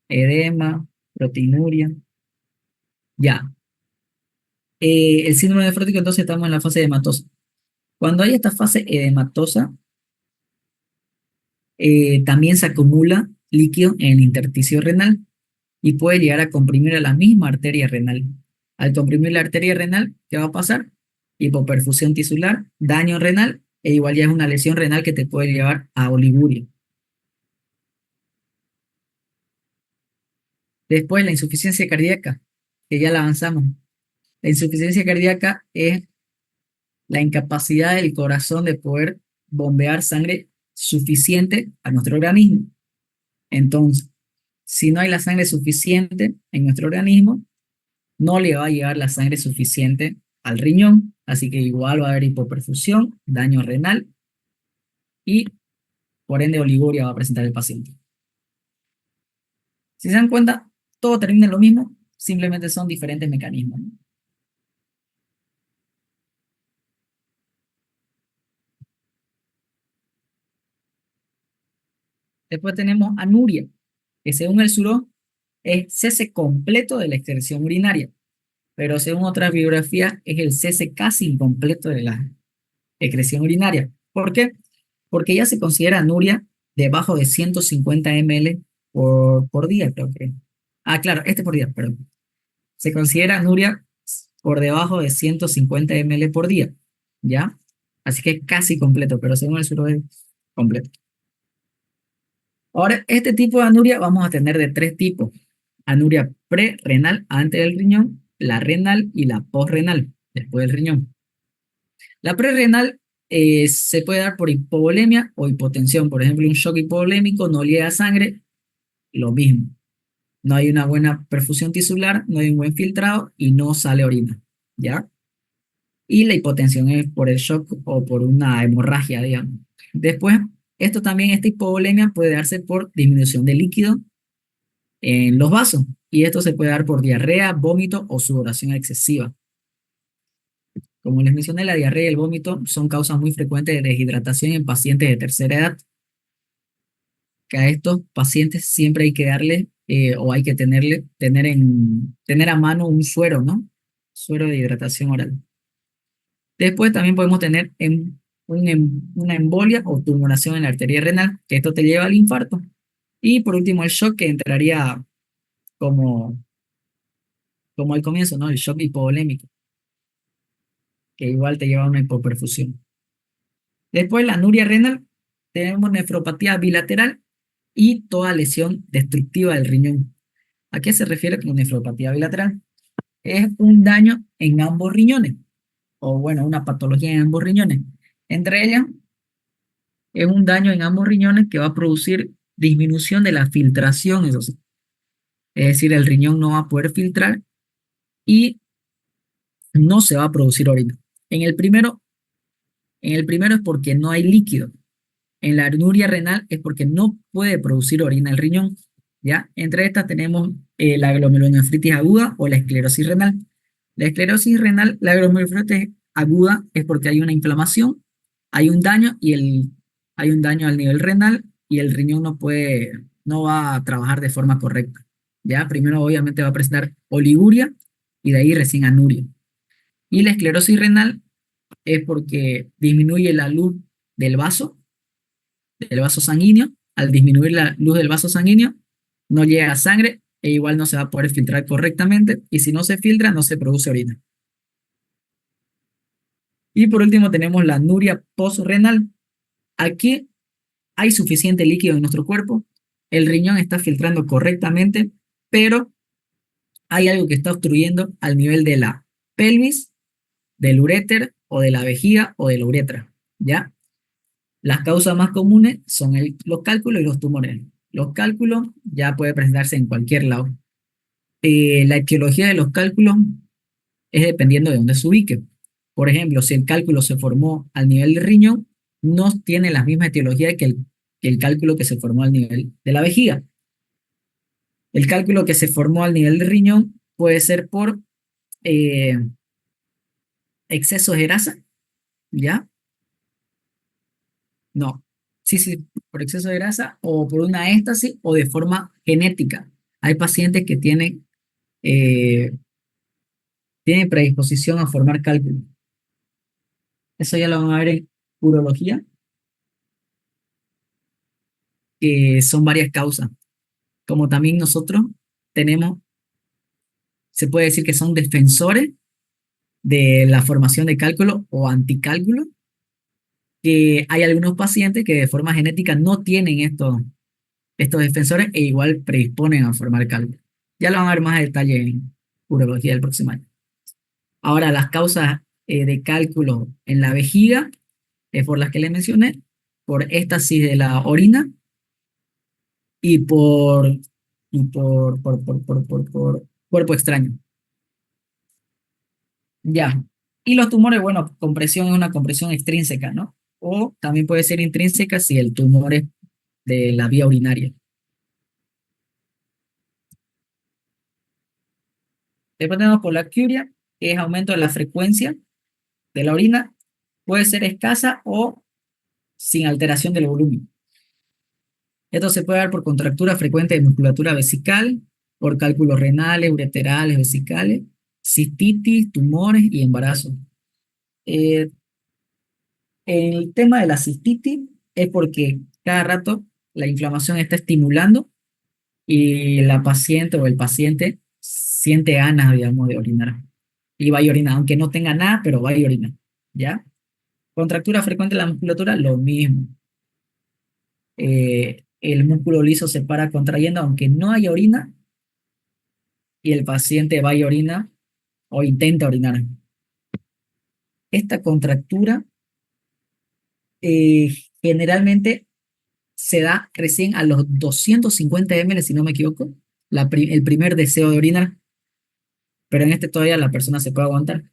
Edema, proteinuria, ya. El síndrome nefrótico, entonces estamos en la fase edematosa. Cuando hay esta fase edematosa, también se acumula líquido en el intersticio renal y puede llegar a comprimir a la misma arteria renal. Al comprimir la arteria renal, ¿qué va a pasar? Hipoperfusión tisular, daño renal, e igual ya es una lesión renal que te puede llevar a oliguria. Después, la insuficiencia cardíaca, que ya la avanzamos. La insuficiencia cardíaca es la incapacidad del corazón de poder bombear sangre suficiente a nuestro organismo. Entonces, Si no hay la sangre suficiente en nuestro organismo, no le va a llegar la sangre suficiente al riñón, así que igual va a haber hipoperfusión, daño renal y por ende oliguria va a presentar el paciente. Si se dan cuenta, todo termina en lo mismo, simplemente son diferentes mecanismos, ¿no? Después tenemos anuria, que según el SURO es cese completo de la excreción urinaria, pero según otras bibliografías es el cese casi incompleto de la excreción urinaria. ¿Por qué? Porque ya se considera anuria debajo de 150 ml por día, creo que. Ah, claro, por día, perdón. Se considera anuria por debajo de 150 ml por día, ¿ya? Así que es casi completo, pero según el SURO es completo. Ahora, este tipo de anuria vamos a tener de tres tipos. Anuria prerrenal antes del riñón, la renal y la posrenal después del riñón. La prerrenal se puede dar por hipovolemia o hipotensión. Por ejemplo, un shock hipovolémico no llega sangre, lo mismo. No hay una buena perfusión tisular, no hay un buen filtrado y no sale orina, ¿ya? Y la hipotensión es por el shock o por una hemorragia, digamos. Después, esta hipovolemia puede darse por disminución de líquido en los vasos. Y esto se puede dar por diarrea, vómito o sudoración excesiva. Como les mencioné, la diarrea y el vómito son causas muy frecuentes de deshidratación en pacientes de tercera edad. Que a estos pacientes siempre hay que darle o hay que tener a mano un suero, ¿no? Suero de hidratación oral. Después también podemos tener una embolia o tumoración en la arteria renal, que esto te lleva al infarto. Y por último, el shock, que entraría como, como al comienzo, ¿no? El shock hipovolémico, que igual te lleva a una hipoperfusión. Después, la anuria renal, tenemos nefropatía bilateral y toda lesión destructiva del riñón. ¿A qué se refiere con nefropatía bilateral? Es un daño en ambos riñones, o bueno, una patología en ambos riñones. Entre ellas, es un daño en ambos riñones que va a producir disminución de la filtración, eso sí. Es decir, el riñón no va a poder filtrar y no se va a producir orina. En el primero, es porque no hay líquido. En la anuria renal es porque no puede producir orina el riñón, ¿ya? Entre estas tenemos la glomerulonefritis aguda o la esclerosis renal. La glomerulonefritis aguda es porque hay una inflamación, hay un daño hay un daño al nivel renal y el riñón no va a trabajar de forma correcta, ¿ya? Primero obviamente va a presentar oliguria y de ahí recién anuria. Y la esclerosis renal es porque disminuye la luz del vaso sanguíneo. Al disminuir la luz del vaso sanguíneo, no llega sangre e igual no se va a poder filtrar correctamente. Y si no se filtra, no se produce orina. Y por último tenemos la anuria postrenal. Aquí hay suficiente líquido en nuestro cuerpo. El riñón está filtrando correctamente, pero hay algo que está obstruyendo al nivel de la pelvis, del uréter o de la vejiga o de la uretra, ¿ya? Las causas más comunes son los cálculos y los tumores. Los cálculos ya puede presentarse en cualquier lado. La etiología de los cálculos es dependiendo de dónde se ubique. Por ejemplo, si el cálculo se formó al nivel del riñón, no tiene la misma etiología que el cálculo que se formó al nivel de la vejiga. El cálculo que se formó al nivel del riñón puede ser por eh, exceso de grasa, ¿ya? No. Sí, sí, por exceso de grasa o por una éstasis o de forma genética. Hay pacientes que eh, tienen predisposición a formar cálculo. Eso ya lo van a ver en urología, que son varias causas. Como también nosotros tenemos, se puede decir que son defensores de la formación de cálculo o anticálculo, que hay algunos pacientes que de forma genética no tienen estos defensores e igual predisponen a formar cálculo. Ya lo van a ver más a detalle en urología del próximo año. Ahora, las causas de cálculo en la vejiga es por las que les mencioné, por éstasis de la orina y por y por cuerpo extraño. Ya. Y los tumores, bueno, compresión es una compresión extrínseca, ¿no? O también puede ser intrínseca si el tumor es de la vía urinaria. Después tenemos polacuria, que es aumento de la frecuencia de la orina. Puede ser escasa o sin alteración del volumen. Esto se puede dar por contractura frecuente de musculatura vesical, por cálculos renales, ureterales, vesicales, cistitis, tumores y embarazo. Eh, el tema de la cistitis es porque cada rato la inflamación está estimulando y la paciente o el paciente siente ganas, digamos, de orinar. Y va a orinar, aunque no tenga nada, pero va a orinar. ¿Ya? Contractura frecuente de la musculatura, lo mismo. El músculo liso se para contrayendo, aunque no haya orina, y el paciente va y orina o intenta orinar. Esta contractura eh, generalmente se da recién a los 250 ml, si no me equivoco, el primer deseo de orinar, pero en este todavía la persona se puede aguantar.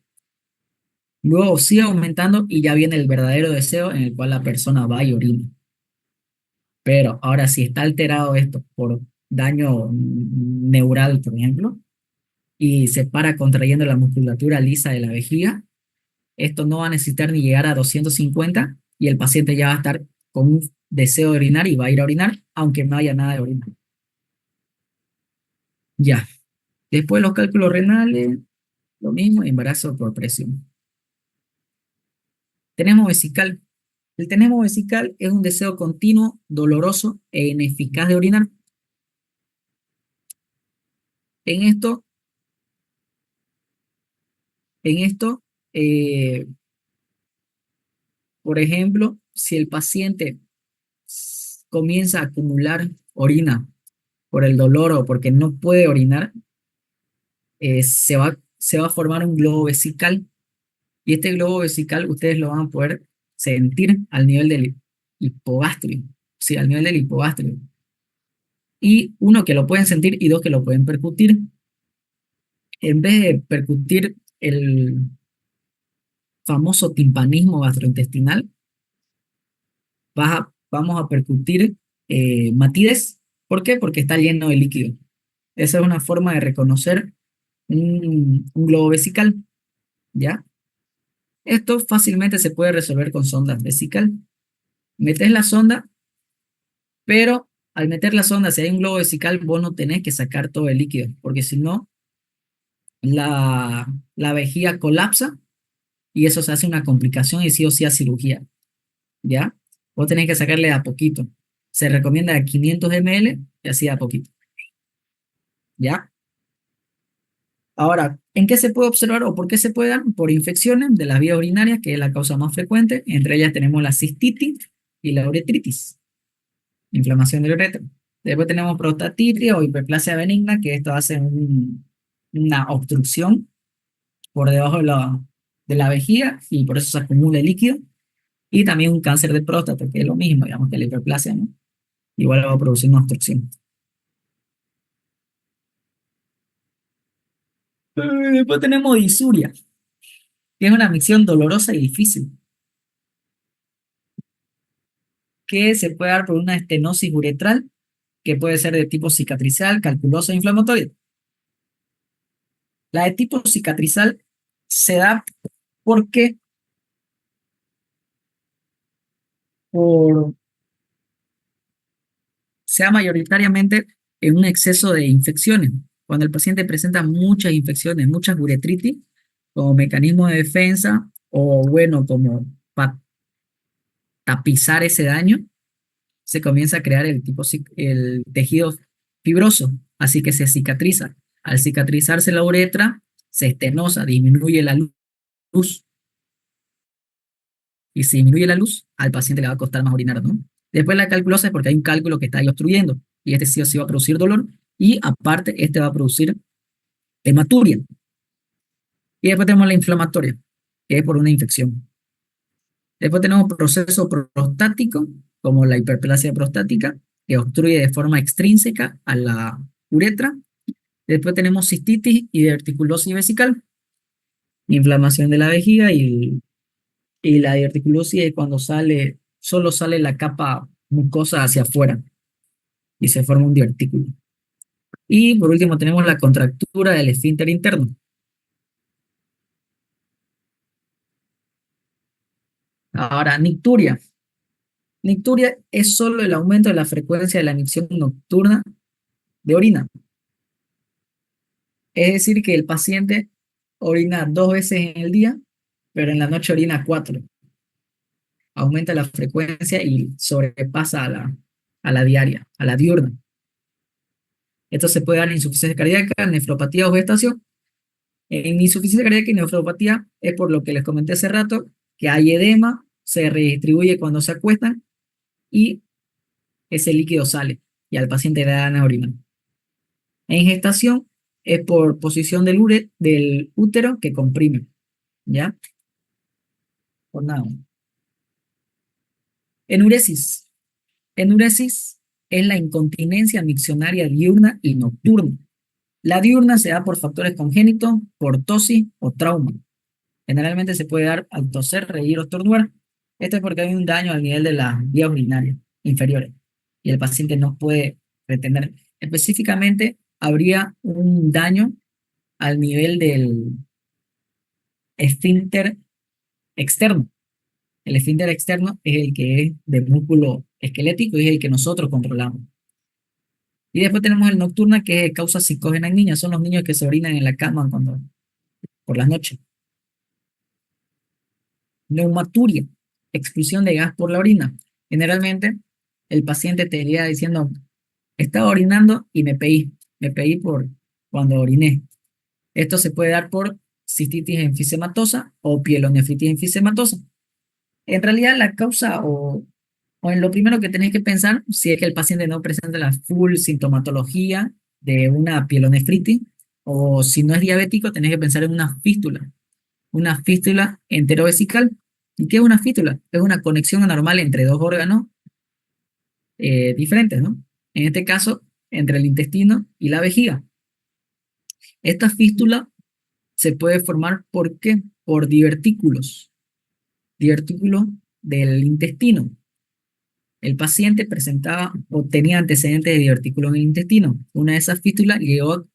Luego sigue aumentando y ya viene el verdadero deseo en el cual la persona va y orina. Pero ahora, si está alterado esto por daño neural, por ejemplo, y se para contrayendo la musculatura lisa de la vejiga, esto no va a necesitar ni llegar a 250 y el paciente ya va a estar con un deseo de orinar y va a ir a orinar, aunque no haya nada de orinar. Ya. Después los cálculos renales, lo mismo, embarazo por presión. Tenemos vesical. El tenemos vesical es un deseo continuo, doloroso e ineficaz de orinar. En esto, en esto, eh, por ejemplo, si el paciente comienza a acumular orina por el dolor o porque no puede orinar, se va a formar un globo vesical. Y este globo vesical ustedes lo van a poder sentir al nivel del hipogastrio. Sí, al nivel del hipogastrio. Y uno, que lo pueden sentir, y dos, que lo pueden percutir. En vez de percutir el famoso timpanismo gastrointestinal, vamos a percutir matides. ¿Por qué? Porque está lleno de líquido. Esa es una forma de reconocer un globo vesical, ¿ya? Esto fácilmente se puede resolver con sondas vesical. Metes la sonda, pero al meter la sonda, si hay un globo vesical, vos no tenés que sacar todo el líquido, porque si no, la vejiga colapsa y eso se hace una complicación y sí o sí a cirugía, ¿ya? Vos tenés que sacarle a poquito. Se recomienda 500 ml y así a poquito, ¿ya? Ahora, ¿en qué se puede observar o por qué se puede dar? Por infecciones de las vías urinarias, que es la causa más frecuente. Entre ellas tenemos la cistitis y la uretritis, inflamación del uretra. Después tenemos prostatitis o hiperplasia benigna, que esto hace una obstrucción por debajo de la vejiga y por eso se acumula el líquido. Y también un cáncer de próstata, que es lo mismo, digamos, que la hiperplasia, ¿no? Igual va a producir una obstrucción. Después tenemos disuria, que es una micción dolorosa y difícil, que se puede dar por una estenosis uretral, que puede ser de tipo cicatrizal, calculosa e inflamatoria. La de tipo cicatrizal se da porque por, se da mayoritariamente en un exceso de infecciones. Cuando el paciente presenta muchas infecciones, muchas uretritis, como mecanismo de defensa, o bueno, como para tapizar ese daño, se comienza a crear el tejido fibroso, así que se cicatriza. Al cicatrizarse la uretra, se estenosa, disminuye la luz, y si disminuye la luz, al paciente le va a costar más orinar, ¿no? Después la calculosa es porque hay un cálculo que está ahí obstruyendo, y este sí o sí va a producir dolor, y aparte este va a producir hematuria. Y después tenemos la inflamatoria, que es por una infección. Después tenemos proceso prostático, como la hiperplasia prostática, que obstruye de forma extrínseca a la uretra. Después tenemos cistitis y diverticulosis vesical, inflamación de la vejiga y la diverticulosis es cuando solo sale la capa mucosa hacia afuera y se forma un divertículo. Y por último tenemos la contractura del esfínter interno. Ahora, nicturia. Nicturia es solo el aumento de la frecuencia de la emisión nocturna de orina. Es decir, que el paciente orina 2 veces en el día, pero en la noche orina 4. Aumenta la frecuencia y sobrepasa a la diaria, a la diurna. Esto se puede dar en insuficiencia cardíaca, nefropatía o gestación. En insuficiencia cardíaca y nefropatía es por lo que les comenté hace rato, que hay edema, se redistribuye cuando se acuestan y ese líquido sale y al paciente le dan a orinar. En gestación es por posición del útero que comprime, ¿ya? Por nada. Enuresis. Enuresis es la incontinencia miccionaria diurna y nocturna. La diurna se da por factores congénitos, por tosis o trauma. Generalmente se puede dar al toser, reír o estornudar. Esto es porque hay un daño al nivel de las vías urinarias inferiores y el paciente no puede retener. Específicamente, habría un daño al nivel del esfínter externo. El esfínter externo es el que es de músculo esquelético y es el que nosotros controlamos. Y después tenemos el nocturna, que es causa psicógena en niños. Son los niños que se orinan en la cama por las noches. Neumaturia, expulsión de gas por la orina. Generalmente, el paciente te iría diciendo, estaba orinando y me peí por cuando oriné. Esto se puede dar por cistitis enfisematosa o pielonefritis enfisematosa. En realidad, la causa o en lo primero que tenéis que pensar, si es que el paciente no presenta la full sintomatología de una pielonefritis, o si no es diabético, tenéis que pensar en una fístula enterovesical. ¿Y qué es una fístula? Es una conexión anormal entre dos órganos diferentes, ¿no? En este caso, entre el intestino y la vejiga. Esta fístula se puede formar, ¿por qué? Por divertículos del intestino. El paciente presentaba o tenía antecedentes de divertículos en el intestino. Una de esas fístulas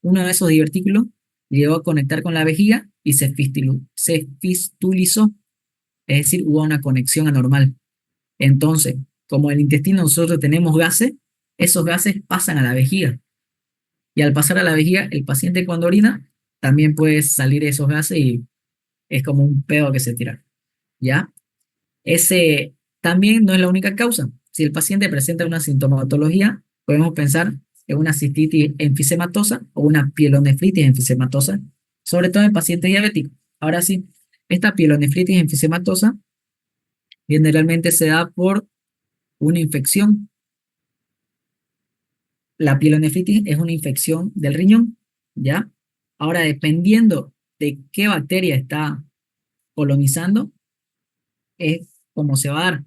uno de esos divertículos llegó a conectar con la vejiga y se fistulizó, es decir, hubo una conexión anormal. Entonces, como en el intestino nosotros tenemos gases, esos gases pasan a la vejiga. Y al pasar a la vejiga, el paciente cuando orina también puede salir esos gases y es como un pedo que se tira. ¿Ya? Ese también no es la única causa. Si el paciente presenta una sintomatología, podemos pensar en una cistitis enfisematosa o una pielonefritis enfisematosa, sobre todo en pacientes diabéticos. Ahora sí, esta pielonefritis enfisematosa generalmente se da por una infección. La pielonefritis es una infección del riñón, ¿ya? Ahora, dependiendo de qué bacteria está colonizando, es como se va a dar.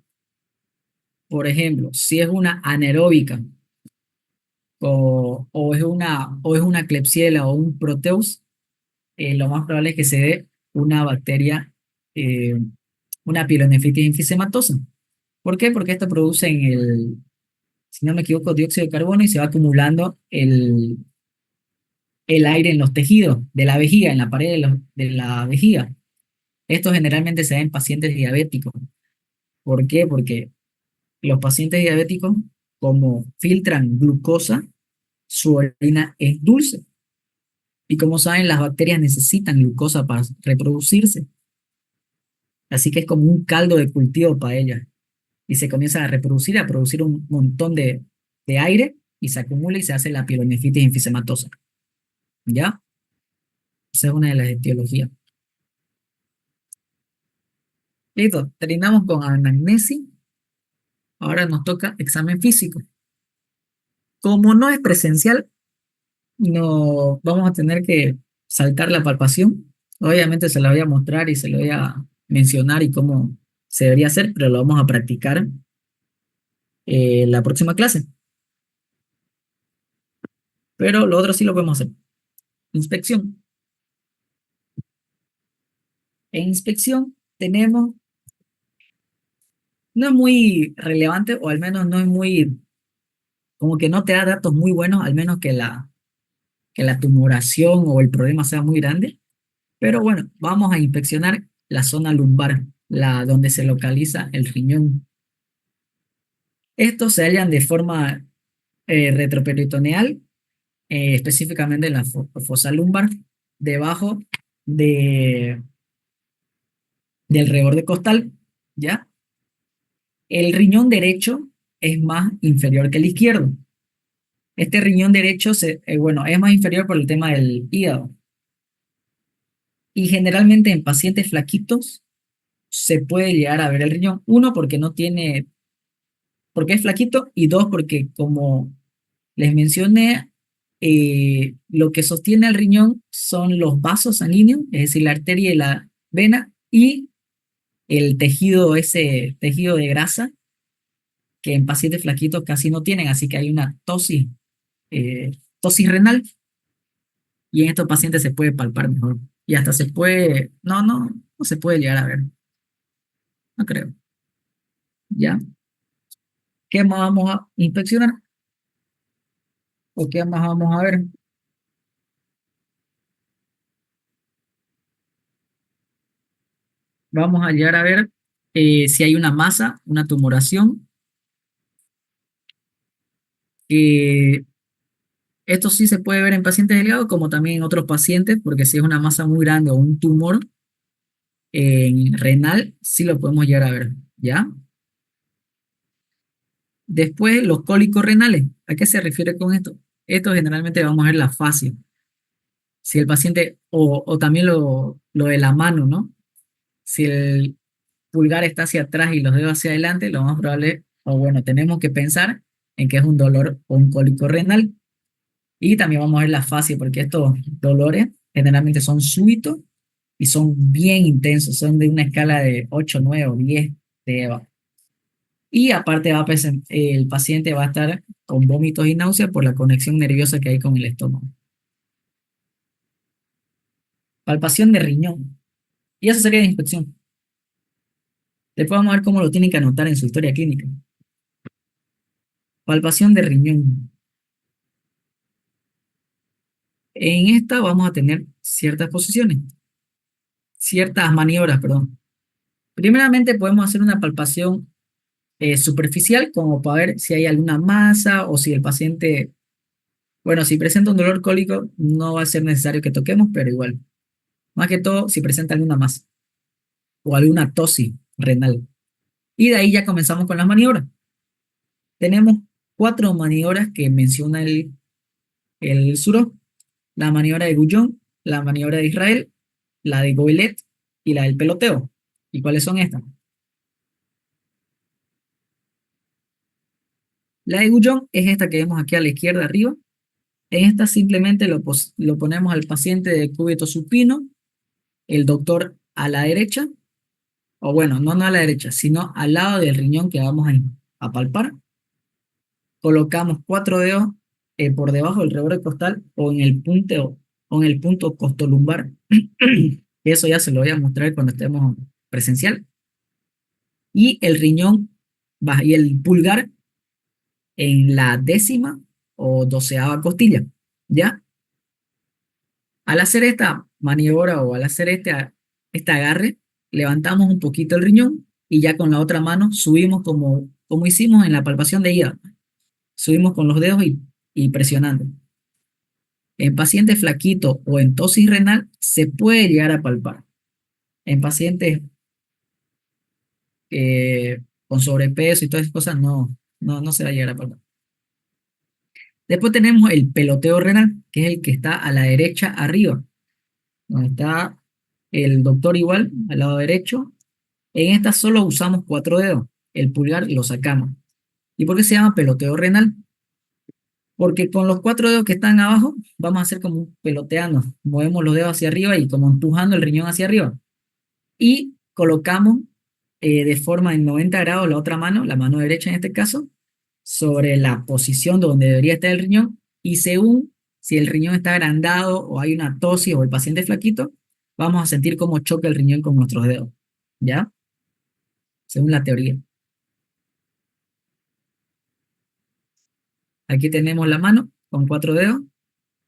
Por ejemplo, si es una anaeróbica o es una Klebsiella o un Proteus, lo más probable es que se dé una bacteria, eh, una pielonefritis enfisematosa. ¿Por qué? Porque esto produce si no me equivoco, dióxido de carbono y se va acumulando el aire en los tejidos de la vejiga, en la pared de la vejiga. Esto generalmente se da en pacientes diabéticos. ¿Por qué? Porque los pacientes diabéticos, como filtran glucosa, su orina es dulce. Y como saben, las bacterias necesitan glucosa para reproducirse. Así que es como un caldo de cultivo para ellas. Y se comienza a producir un montón de aire y se acumula y se hace la pielonefritis enfisematosa. ¿Ya? Esa es una de las etiologías. Listo, terminamos con anamnesis. Ahora nos toca examen físico. Como no es presencial, no vamos a tener que saltar la palpación. Obviamente se la voy a mostrar y se la voy a mencionar y cómo se debería hacer, pero lo vamos a practicar la próxima clase. Pero lo otro sí lo podemos hacer. Inspección. En inspección tenemos, no es muy relevante, o al menos no es muy, como que no te da datos muy buenos, al menos que la tumoración o el problema sea muy grande. Pero bueno, vamos a inspeccionar la zona lumbar, la donde se localiza el riñón. Estos se hallan de forma retroperitoneal, específicamente en la fosa lumbar, debajo de, del reborde costal, ¿ya? El riñón derecho es más inferior que el izquierdo. Este riñón derecho, bueno, es más inferior por el tema del hígado. Y generalmente en pacientes flaquitos se puede llegar a ver el riñón. Uno, porque no tiene, porque es flaquito, y dos, porque como les mencioné, lo que sostiene el riñón son los vasos sanguíneos, es decir, la arteria y la vena, y el tejido, ese tejido de grasa, que en pacientes flaquitos casi no tienen, así que hay una tosis renal, y en estos pacientes se puede palpar mejor. Y hasta se puede, no se puede llegar a ver, no creo. ¿Ya? ¿Qué más vamos a inspeccionar? ¿O qué más vamos a ver? Vamos a llegar a ver si hay una masa, una tumoración, que esto sí se puede ver en pacientes delgados como también en otros pacientes, porque si es una masa muy grande o un tumor en renal, sí lo podemos llegar a ver, ¿ya? Después, los cólicos renales. ¿A qué se refiere con esto? Esto generalmente vamos a ver la fascia. Si el paciente, o también lo de la mano, ¿no? Si el pulgar está hacia atrás y los dedos hacia adelante, lo más probable, o bueno, tenemos que pensar en que es un dolor o un cólico renal. Y también vamos a ver la fascia, porque estos dolores generalmente son súbitos y son bien intensos, son de una escala de 8, 9 o 10 de EVA. Y aparte el paciente va a estar con vómitos y náuseas por la conexión nerviosa que hay con el estómago. Palpación de riñón. Y eso sería de inspección. Después vamos a ver cómo lo tienen que anotar en su historia clínica. Palpación de riñón. En esta vamos a tener ciertas posiciones, ciertas maniobras, perdón. Primeramente podemos hacer una palpación superficial como para ver si hay alguna masa o si el paciente, bueno, si presenta un dolor cólico no va a ser necesario que toquemos, pero igual. Más que todo si presenta alguna masa o alguna tosis renal. Y de ahí ya comenzamos con las maniobras. Tenemos 4 maniobras que menciona el Suro: la maniobra de Guyon, la maniobra de Israel, la de Goelet y la del peloteo. ¿Y cuáles son estas? La de Guyon es esta que vemos aquí a la izquierda arriba. En esta simplemente lo ponemos al paciente de cúbito supino, el doctor a la derecha, o bueno, no a la derecha, sino al lado del riñón que vamos a palpar. Colocamos 4 dedos por debajo del reborde costal o en el punto costolumbar. Eso ya se lo voy a mostrar cuando estemos presencial. Y el riñón y el pulgar en la 10ª o 12ª costilla, ¿ya? Al hacer esta maniobra o al hacer este agarre, levantamos un poquito el riñón y ya con la otra mano subimos como hicimos en la palpación de ida. Subimos con los dedos y presionando. En pacientes flaquitos o en tosis renal se puede llegar a palpar. En pacientes con sobrepeso y todas esas cosas no se va a llegar a palpar. Después tenemos el peloteo renal, que es el que está a la derecha arriba, donde está el doctor igual, al lado derecho. En esta solo usamos 4 dedos. El pulgar lo sacamos. ¿Y por qué se llama peloteo renal? Porque con los 4 dedos que están abajo, vamos a hacer como peloteando. Movemos los dedos hacia arriba y como empujando el riñón hacia arriba. Y colocamos de forma en 90 grados la otra mano, la mano derecha en este caso, sobre la posición donde debería estar el riñón. Y según Si el riñón está agrandado o hay una tosis o el paciente es flaquito, vamos a sentir cómo choca el riñón con nuestros dedos, ¿ya? Según la teoría. Aquí tenemos la mano con 4 dedos,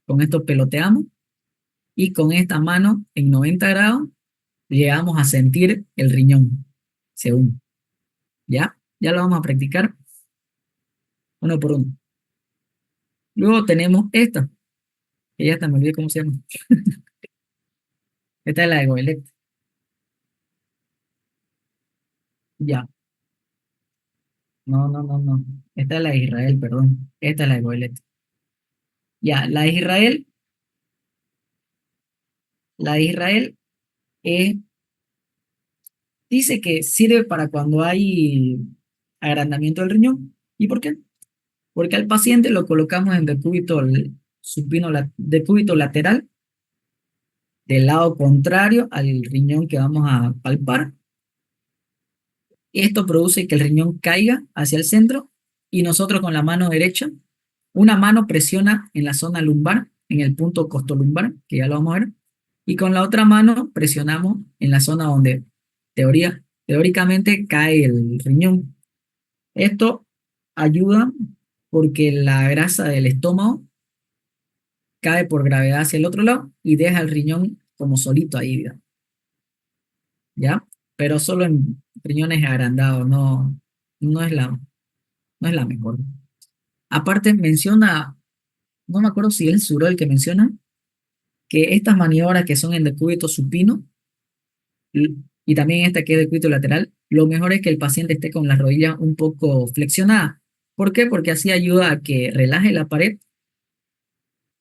con esto peloteamos y con esta mano en 90 grados llegamos a sentir el riñón, según, ¿ya? Ya lo vamos a practicar uno por uno. Luego tenemos esta, que ya hasta me olvidé cómo se llama. Esta es la de Goelet. Ya, no, no, no, no. Esta es la de Israel, perdón. Esta es la de Goelet. Ya, la de Israel es, dice que sirve para cuando hay agrandamiento del riñón. ¿Y por qué? Porque al paciente lo colocamos en decúbito supino, decúbito lateral, del lado contrario al riñón que vamos a palpar. Esto produce que el riñón caiga hacia el centro y nosotros con la mano derecha, una mano presiona en la zona lumbar, en el punto costolumbar, que ya lo vamos a ver, y con la otra mano presionamos en la zona donde teóricamente cae el riñón. Esto ayuda porque la grasa del estómago cae por gravedad hacia el otro lado y deja el riñón como solito ahí, digamos, ¿ya? Pero solo en riñones agrandados, no, no es no es la mejor. Aparte menciona, no me acuerdo si es el Suro el que menciona, que estas maniobras que son en decúbito supino y también esta que es decúbito lateral, lo mejor es que el paciente esté con las rodillas un poco flexionadas. ¿Por qué? Porque así ayuda a que relaje la pared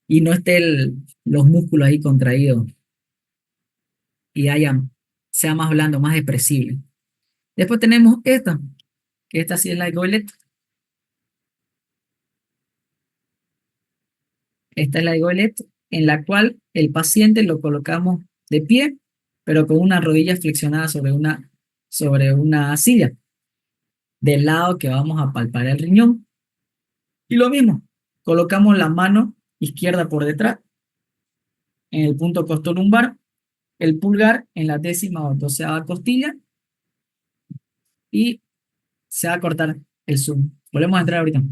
y no esté los músculos ahí contraídos y sea más blando, más expresible. Después tenemos esta, que esta sí es la Goelet. Esta es la Goelet, en la cual el paciente lo colocamos de pie, pero con una rodilla flexionada sobre una silla, del lado que vamos a palpar el riñón. Y lo mismo, colocamos la mano izquierda por detrás, en el punto costolumbar, el pulgar en la 10ª costilla y se va a cortar el zoom. Volvemos a entrar ahorita.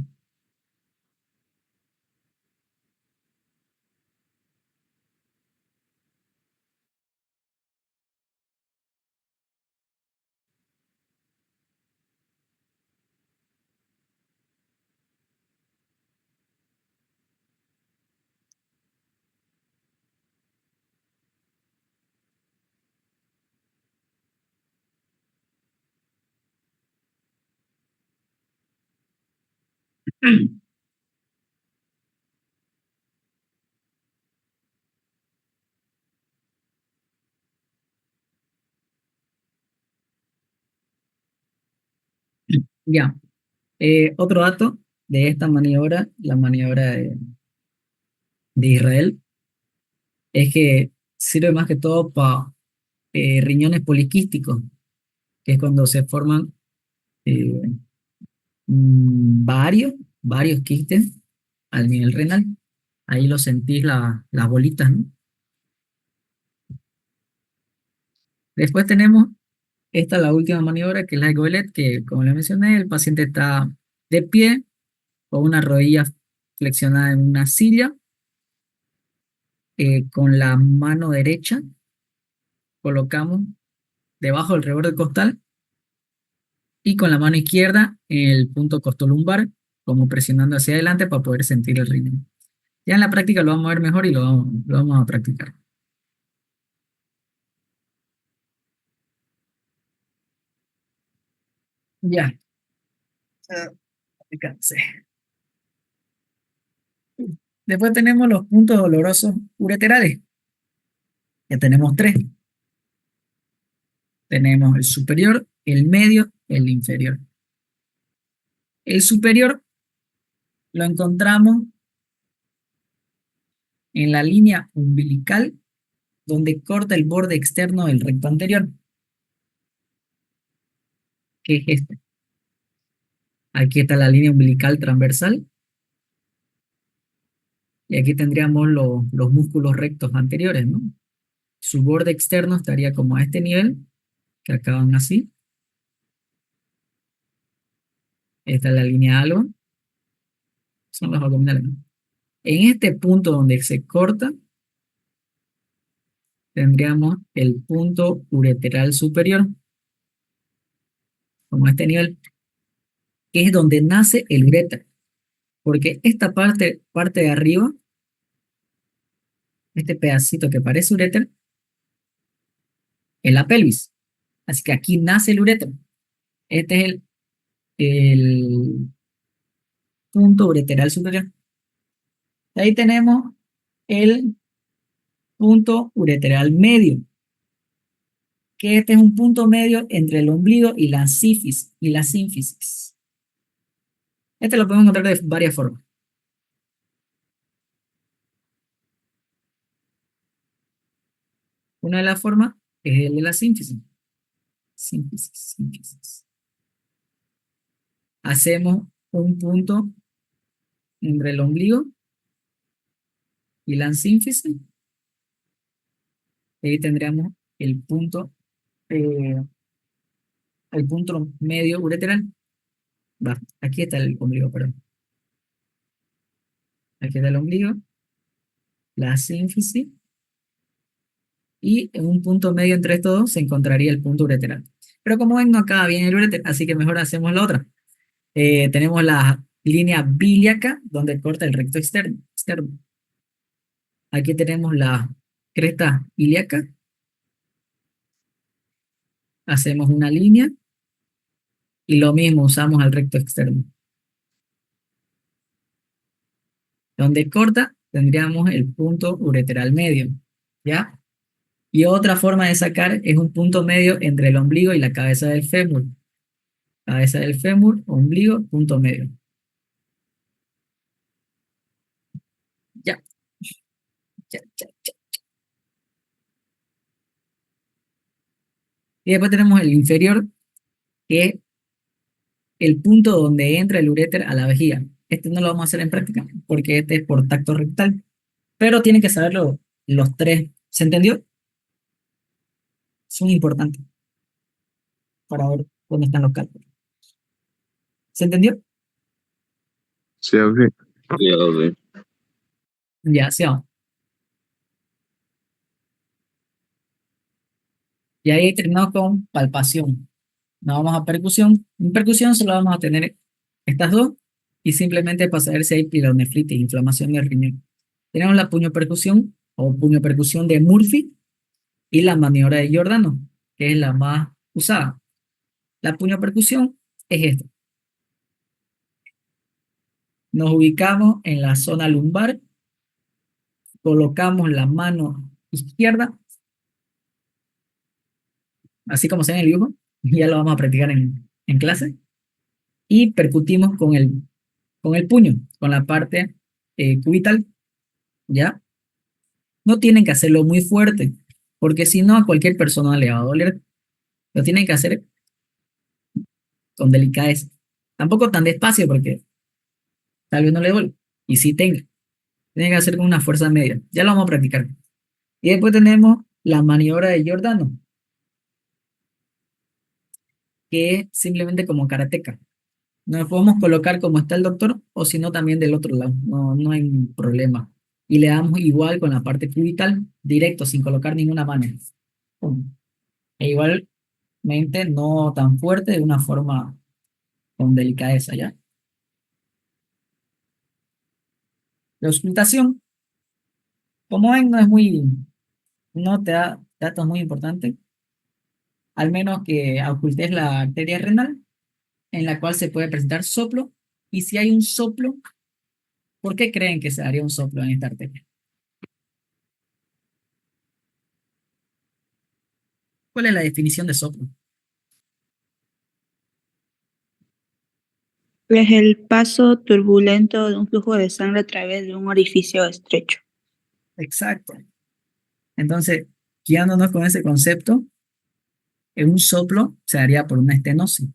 Ya, otro dato de esta maniobra, la maniobra de Israel, es que sirve más que todo para riñones poliquísticos, que es cuando se forman eh, varios quistes al nivel renal. Ahí lo sentís las bolitas, ¿no? Después tenemos esta, la última maniobra, que es la de Goelet, que como le mencioné, el paciente está de pie con una rodilla flexionada en una silla, con la mano derecha colocamos debajo del reborde costal y con la mano izquierda en el punto costolumbar, como presionando hacia adelante para poder sentir el riñón. Ya en la práctica lo vamos a ver mejor y lo vamos a practicar. Ya, me cansé. Después tenemos los puntos dolorosos ureterales, que tenemos tres. Tenemos el superior, el medio, el inferior. El superior lo encontramos en la línea umbilical, donde corta el borde externo del recto anterior, que es este. Aquí está la línea umbilical transversal Y aquí tendríamos los músculos rectos anteriores, ¿no? Su borde externo estaría como a este nivel, que acaban así. Esta es la línea alba, son los abdominales, ¿no? En este punto donde se corta, tendríamos el punto ureteral superior, como a este nivel, que es donde nace el uréter. Porque esta parte de arriba, este pedacito que parece uréter, es la pelvis. Así que aquí nace el uréter. Este es el punto ureteral superior. Ahí tenemos el punto ureteral medio, que este es un punto medio entre el ombligo y la sínfisis. Este lo podemos encontrar de varias formas. Una de las formas es el de la sínfisis. Sínfisis. Hacemos un punto entre el ombligo y la sínfisis. Ahí tendríamos eh, el punto medio ureteral. Va, aquí está el ombligo, perdón. Aquí está el ombligo, la sínfisis, y en un punto medio entre estos dos se encontraría el punto ureteral. Pero como ven, no acaba bien el ureter, así que mejor hacemos la otra. Tenemos la línea bilíaca, donde corta el recto externo. Aquí tenemos la cresta ilíaca. Hacemos una línea y lo mismo usamos al recto externo. Donde corta tendríamos el punto ureteral medio, ¿ya? Y otra forma de sacar es un punto medio entre el ombligo y la cabeza del fémur. Cabeza del fémur, ombligo, punto medio. Ya, ya, ya, ya. Y después tenemos el inferior, que es el punto donde entra el uréter a la vejiga. Este no lo vamos a hacer en práctica, porque este es por tacto rectal. Pero tienen que saberlo los tres. ¿Se entendió? Son importantes para ver dónde están los cálculos. ¿Se entendió? Sí, ok. Sí, ya lo sé. Ya, sí. Vamos. Y ahí terminamos con palpación. Nos vamos a percusión. En percusión solo vamos a tener estas dos y simplemente para saber si hay pielonefritis, inflamación del riñón. Tenemos la puñopercusión o puñopercusión de Murphy y la maniobra de Giordano, que es la más usada. La puñopercusión es esta. Nos ubicamos en la zona lumbar, colocamos la mano izquierda, así como se ve en el dibujo, ya lo vamos a practicar en clase, y percutimos con el puño, con la parte cubital, ¿ya? No tienen que hacerlo muy fuerte, porque si no a cualquier persona le va a doler. Lo tienen que hacer con delicadeza. Tampoco tan despacio, porque tal vez no le duele. Y si tienen que hacer con una fuerza media. Ya lo vamos a practicar. Y después tenemos la maniobra de Giordano, que es simplemente como karateca. Nos podemos colocar como está el doctor, o si no también del otro lado. No, no hay problema. Y le damos igual con la parte cubital, directo, sin colocar ninguna mano. Pum. E igualmente no tan fuerte, de una forma con delicadeza, ¿ya? La auscultación, como ven, no te da datos muy importantes, al menos que auscultes la arteria renal, en la cual se puede presentar soplo, y si hay un soplo, ¿por qué creen que se daría un soplo en esta arteria? ¿Cuál es la definición de soplo? Es el paso turbulento de un flujo de sangre a través de un orificio estrecho. Exacto. Entonces, guiándonos con ese concepto, en un soplo se daría por una estenosis,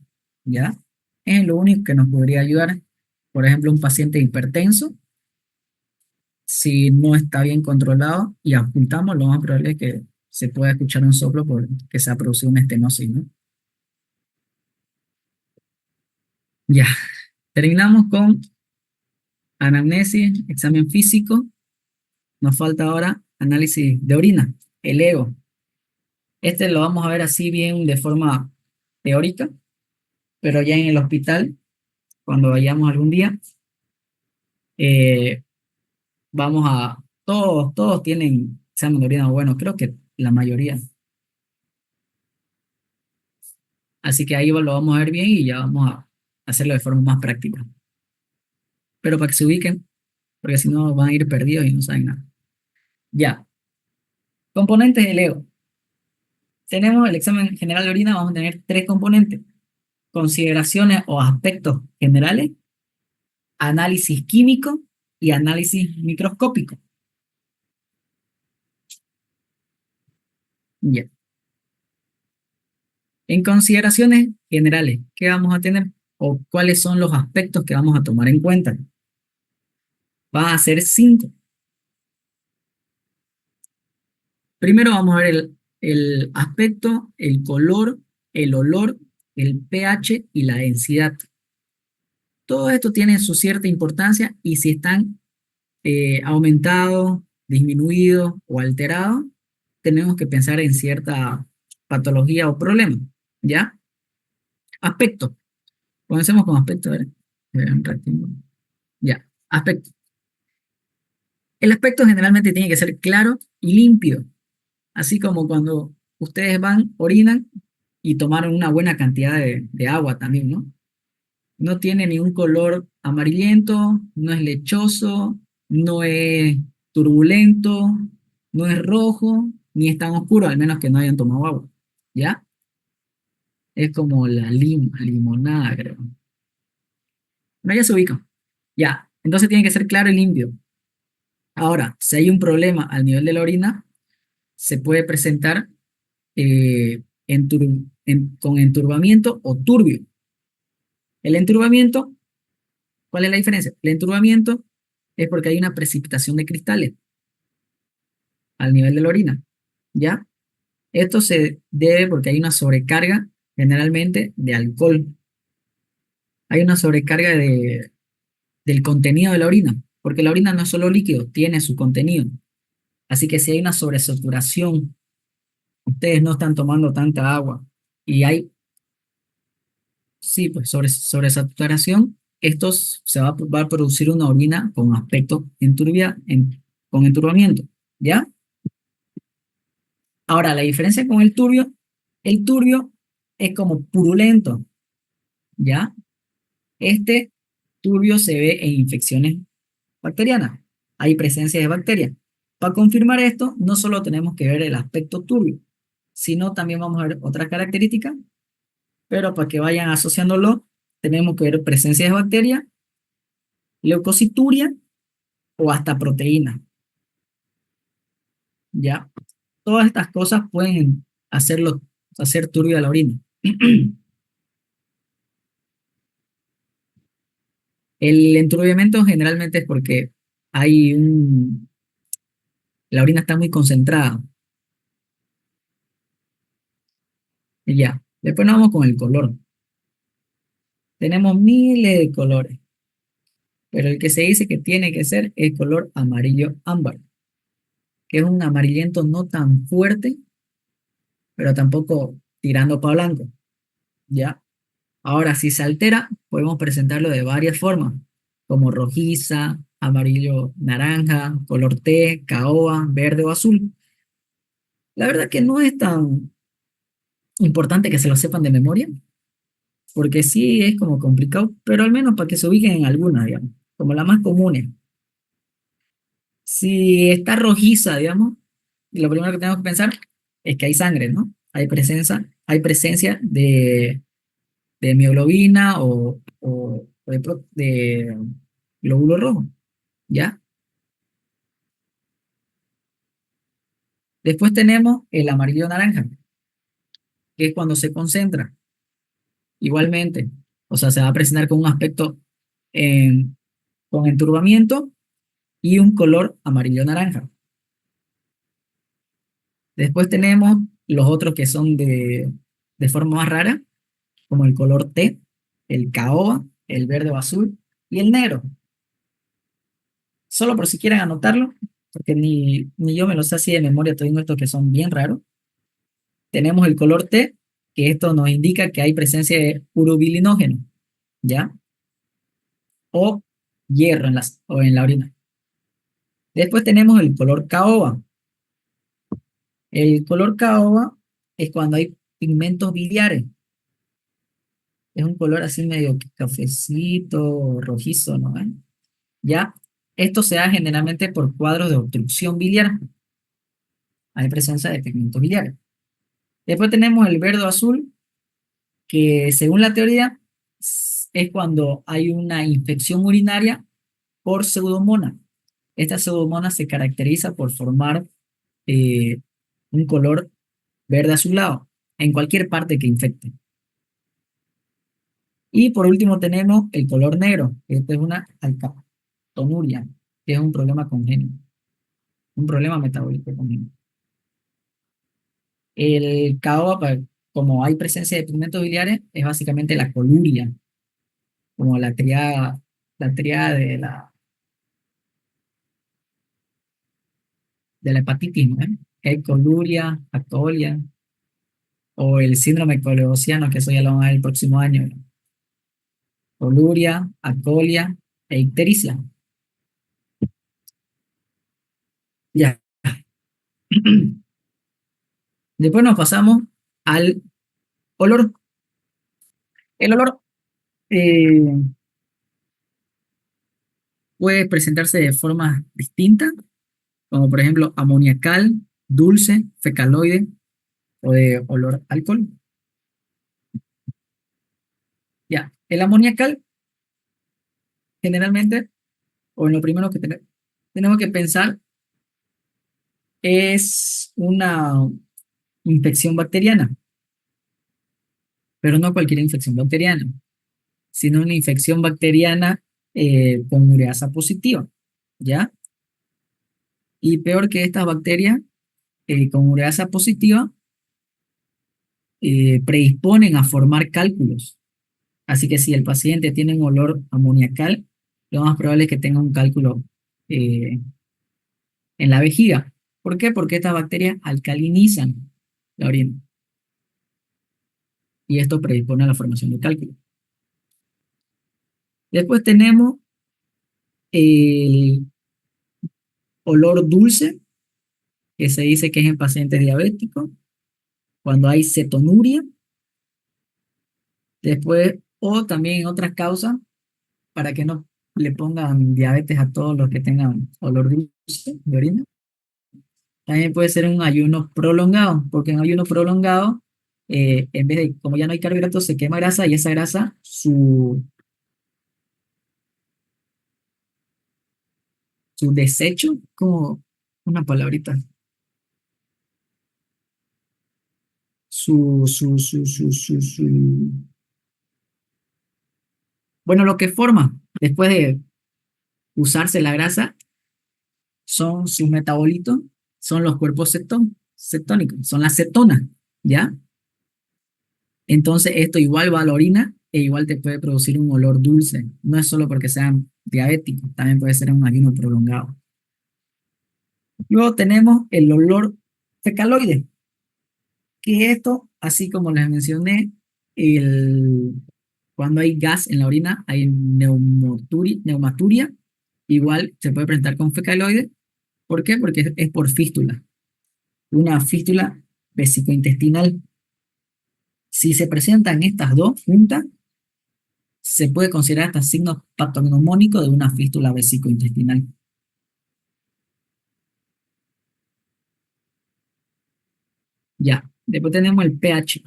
¿ya? Es lo único que nos podría ayudar. Por ejemplo, un paciente hipertenso Si no está bien controlado y ocultamos, lo más probable es que se pueda escuchar un soplo porque se ha producido una estenosis, ¿no? Ya, terminamos con anamnesis, examen físico. Nos falta ahora análisis de orina, el ego. Este lo vamos a ver así bien de forma teórica, pero ya en el hospital, cuando vayamos algún día, eh, todos tienen examen de orina, bueno, creo que la mayoría. Así que ahí lo vamos a ver bien y ya vamos a hacerlo de forma más práctica. Pero para que se ubiquen, porque si no van a ir perdidos y no saben nada. Ya, componentes del ego. Tenemos el examen general de orina, vamos a tener tres componentes: consideraciones o aspectos generales, análisis químico y análisis microscópico. Ya. En consideraciones generales, ¿qué vamos a tener? ¿O cuáles son los aspectos que vamos a tomar en cuenta? Van a ser 5. Primero vamos a ver el aspecto, el color, el olor, el pH y la densidad. Todo esto tiene su cierta importancia y si están aumentados, disminuidos o alterados, tenemos que pensar en cierta patología o problema. ¿Ya? Aspecto. Comencemos con aspecto. A ver, un ratito. Ya, aspecto. El aspecto generalmente tiene que ser claro y límpido, así como cuando ustedes van, orinan y tomaron una buena cantidad de agua también, ¿no? No tiene ningún color amarillento, no es lechoso, no es turbulento, no es rojo, ni es tan oscuro, al menos que no hayan tomado agua, ¿ya? Es como la limonada, creo. No, ya se ubica. Ya, entonces tiene que ser claro y limpio. Ahora, si hay un problema al nivel de la orina, se puede presentar con enturbamiento o turbio. El enturbamiento, ¿cuál es la diferencia? El enturbamiento es porque hay una precipitación de cristales al nivel de la orina, ¿ya? Esto se debe porque hay una sobrecarga generalmente de alcohol. Hay una sobrecarga del contenido de la orina, porque la orina no es solo líquido, tiene su contenido. Así que si hay una sobresaturación, ustedes no están tomando tanta agua y hay, sí, pues sobresaturación, va a producir una orina con aspecto con enturbamiento, ¿ya? Ahora, la diferencia con el turbio es como purulento, ¿ya? Este turbio se ve en infecciones bacterianas. Hay presencia de bacterias. Para confirmar esto, no solo tenemos que ver el aspecto turbio, sino también vamos a ver otras características, pero para que vayan asociándolo, tenemos que ver presencia de bacterias, leucocituria o hasta proteínas, ¿ya? Todas estas cosas pueden hacer turbia la orina. El enturbiamiento generalmente es porque la orina está muy concentrada. Y ya. Después nos vamos con el color. Tenemos miles de colores, pero el que se dice que tiene que ser es color amarillo ámbar, que es un amarillento no tan fuerte, pero tampoco tirando para blanco, ¿ya? Ahora, si se altera, podemos presentarlo de varias formas, como rojiza, amarillo naranja, color té, caoba, verde o azul. La verdad que no es tan importante que se lo sepan de memoria, porque sí es como complicado, pero al menos para que se ubiquen en algunas, digamos, como las más comunes. Si está rojiza, digamos, lo primero que tenemos que pensar es que hay sangre, ¿no? Hay presencia de mioglobina o de glóbulo rojo, ¿ya? Después tenemos el amarillo naranja, que es cuando se concentra, igualmente. O sea, se va a presentar con un aspecto con enturbamiento y un color amarillo-naranja. Después tenemos los otros que son de forma más rara, como el color té, el caoba, el verde o azul y el negro. Solo por si quieren anotarlo, porque ni yo me los sé así de memoria, todos estos que son bien raros. Tenemos el color té, que esto nos indica que hay presencia de urobilinógeno, ¿ya? O hierro o en la orina. Después tenemos el color caoba. El color caoba es cuando hay pigmentos biliares. Es un color así medio cafecito, rojizo, ¿no? ¿Ya? Esto se da generalmente por cuadros de obstrucción biliar. Hay presencia de pigmentos biliares. Después tenemos el verde o azul, que según la teoría es cuando hay una infección urinaria por pseudomonas. Esta pseudomonas se caracteriza por formar eh, un color verde azulado en cualquier parte que infecte. Y por último tenemos el color negro, que esta es una alcaptonuria, que es un problema congénito, un problema metabólico congénito. El caoba, como hay presencia de pigmentos biliares, es básicamente la coluria, como la triada de la hepatitis, ¿no? Que hay coluria, actolia, o el síndrome coleociano, que eso ya lo vamos a ver el próximo año. Coluria, actolia e ictericia. Ya. Después nos pasamos al olor. El olor eh, puede presentarse de formas distintas, como por ejemplo amoniacal, dulce, fecaloide o de olor a alcohol. Ya, el amoniacal generalmente, o en lo primero que tenemos que pensar, es una infección bacteriana, pero no cualquier infección bacteriana, sino una infección bacteriana con ureasa positiva, ¿ya? Y peor que estas bacterias con ureasa positiva predisponen a formar cálculos. Así que si el paciente tiene un olor amoniacal, lo más probable es que tenga un cálculo eh, en la vejiga. ¿Por qué? Porque estas bacterias alcalinizan la orina y esto predispone a la formación de cálculos. Después tenemos el olor dulce, que se dice que es en pacientes diabéticos, cuando hay cetonuria. Después, o también en otras causas, para que no le pongan diabetes a todos los que tengan olor dulce de orina. También puede ser un ayuno prolongado, porque en ayuno prolongado, en vez de, como ya no hay carbohidratos, se quema grasa y esa grasa, su desecho, como una palabrita, bueno, lo que forma después de usarse la grasa son sus metabolitos, son los cuerpos cetónicos, son las cetonas, ¿ya? Entonces esto igual va a la orina e igual te puede producir un olor dulce. No es solo porque sean diabéticos, también puede ser un ayuno prolongado. Luego tenemos el olor fecaloide, que esto, así como les mencioné, cuando hay gas en la orina, hay neumaturia, igual se puede presentar con fecaloide. ¿Por qué? Porque es por fístula, una fístula vesicointestinal. Si se presentan estas dos juntas, se puede considerar hasta signos patognomónicos de una fístula vesicointestinal. Ya, después tenemos el pH.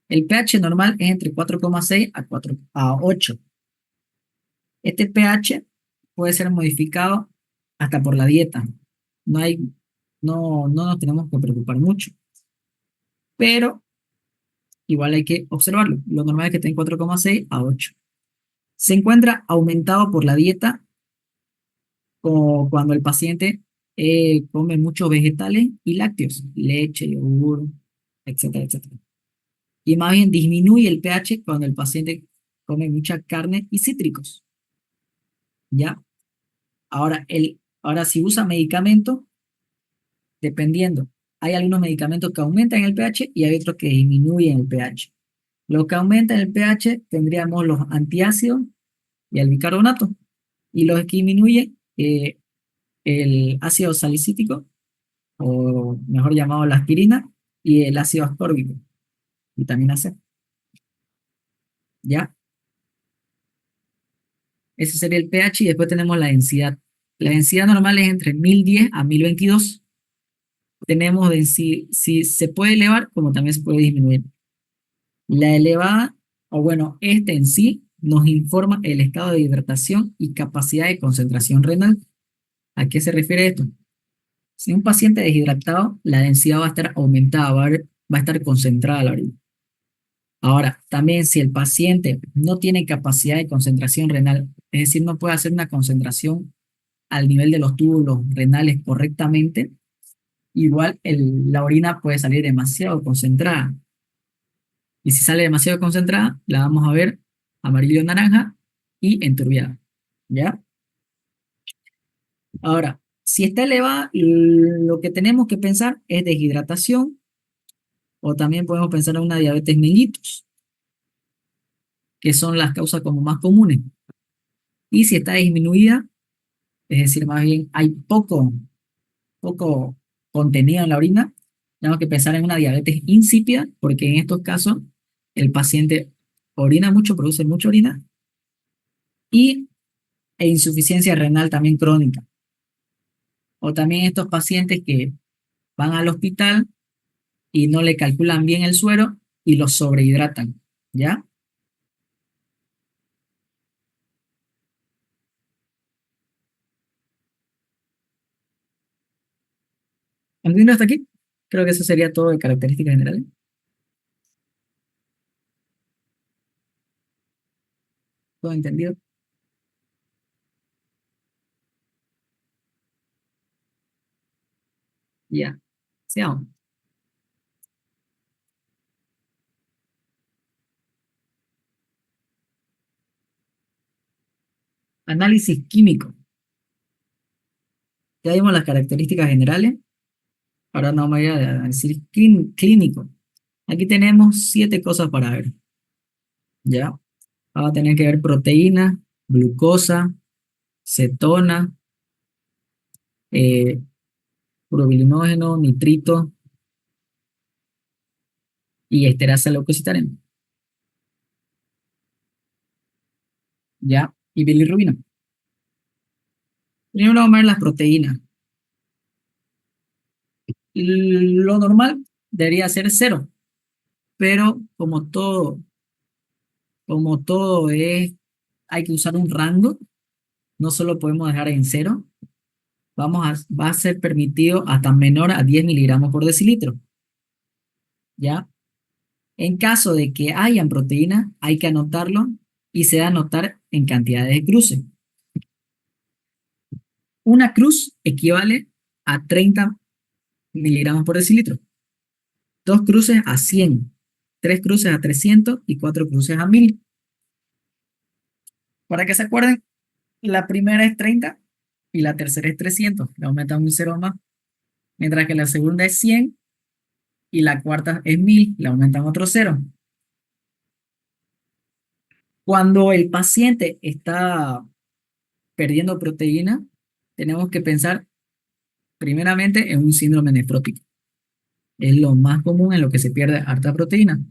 El pH normal es entre 4,6 a 8. Este pH puede ser modificado hasta por la dieta. No nos tenemos que preocupar mucho, pero igual hay que observarlo. Lo normal es que esté en 4,6 a 8. Se encuentra aumentado por la dieta o cuando el paciente come muchos vegetales y lácteos, leche, yogur, etcétera, etcétera. Y más bien disminuye el pH cuando el paciente come mucha carne y cítricos, ¿ya? Ahora si usa medicamentos, dependiendo, hay algunos medicamentos que aumentan el pH y hay otros que disminuyen el pH. Los que aumentan el pH tendríamos los antiácidos y el bicarbonato, y los que disminuyen el ácido salicílico, o mejor llamado la aspirina, y el ácido ascórbico, vitamina C, ¿ya? Ese sería el pH y después tenemos la densidad. La densidad normal es entre 1010 a 1022. Tenemos si se puede elevar, como también se puede disminuir. La elevada, o bueno, este en sí, nos informa el estado de hidratación y capacidad de concentración renal. ¿A qué se refiere esto? Si un paciente deshidratado, la densidad va a estar aumentada, va a estar concentrada la orina. Ahora, también si el paciente no tiene capacidad de concentración renal, es decir, no puede hacer una concentración al nivel de los túbulos renales correctamente, igual la orina puede salir demasiado concentrada. Y si sale demasiado concentrada, la vamos a ver amarillo-naranja y enturbiada. ¿Ya? Ahora, si está elevada, lo que tenemos que pensar es deshidratación, o también podemos pensar en una diabetes mellitus, que son las causas como más comunes. Y si está disminuida, es decir, más bien hay poco contenido en la orina, tenemos que pensar en una diabetes insípida, porque en estos casos el paciente orina mucho, produce mucha orina, e insuficiencia renal también crónica. O también estos pacientes que van al hospital y no le calculan bien el suero y los sobrehidratan, ¿ya? ¿Entendido hasta aquí? Creo que eso sería todo de características generales. ¿Todo entendido? Ya. Sigamos. Análisis químico. Ya vimos las características generales. Ahora no me voy a decir clínico. Aquí tenemos 7 cosas para ver. ¿Ya? Vamos a tener que ver proteína, glucosa, cetona, eh, urobilinógeno, nitrito y esterasa leucocitarina. ¿Ya? Y bilirrubina. Primero vamos a ver las proteínas. Lo normal debería ser 0, pero como todo hay que usar un rango, no solo podemos dejar en 0, va a ser permitido hasta menor a 10 miligramos por decilitro. ¿Ya? En caso de que hayan proteínas, hay que anotarlo y se da a anotar en cantidades de cruces. Una cruz equivale a 30 miligramos por decilitro. 2 cruces a 100, 3 cruces a 300 y 4 cruces a 1000. Para que se acuerden, la primera es 30 y la tercera es 300. Le aumentan un 0 más. Mientras que la segunda es 100 y la cuarta es 1000. Le aumentan otro 0. Cuando el paciente está perdiendo proteína, tenemos que pensar primeramente en un síndrome nefrótico. Es lo más común en lo que se pierde harta proteína.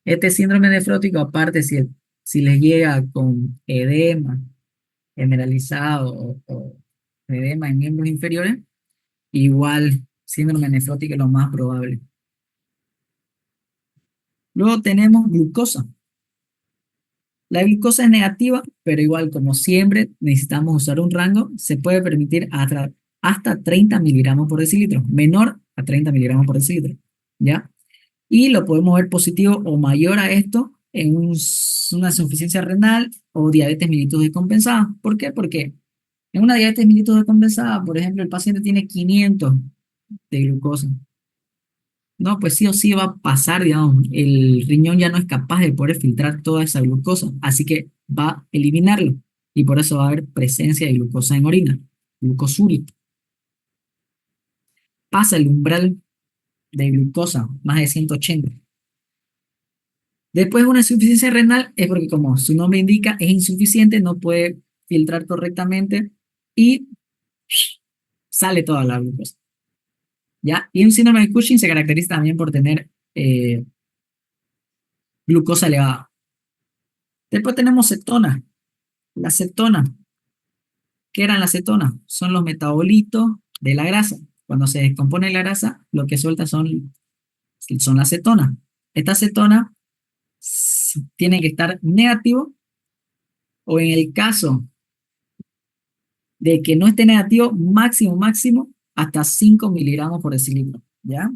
Este síndrome nefrótico, aparte si les llega con edema generalizado o edema en miembros inferiores, igual síndrome nefrótico es lo más probable. Luego tenemos glucosa. La glucosa es negativa, pero igual como siempre necesitamos usar un rango, se puede permitir hasta 30 miligramos por decilitro, menor a 30 miligramos por decilitro, ¿ya? Y lo podemos ver positivo o mayor a esto en una insuficiencia renal o diabetes mellitus descompensada. ¿Por qué? Porque En una diabetes mellitus descompensada, por ejemplo, el paciente tiene 500 de glucosa. No, pues sí o sí va a pasar, digamos, el riñón ya no es capaz de poder filtrar toda esa glucosa, así que va a eliminarlo y por eso va a haber presencia de glucosa en orina, glucosuria. Pasa el umbral de glucosa, más de 180. Después una insuficiencia renal es porque, como su nombre indica, es insuficiente, no puede filtrar correctamente y sale toda la glucosa. ¿Ya? Y un síndrome de Cushing se caracteriza también por tener glucosa elevada. Después tenemos cetona. La cetona, ¿qué eran las cetonas? Son los metabolitos de la grasa. Cuando se descompone la grasa, lo que suelta son las cetonas. Estas cetonas tienen que estar negativo o en el caso de que no esté negativo, máximo, hasta 5 miligramos por decilitro. ¿Ya?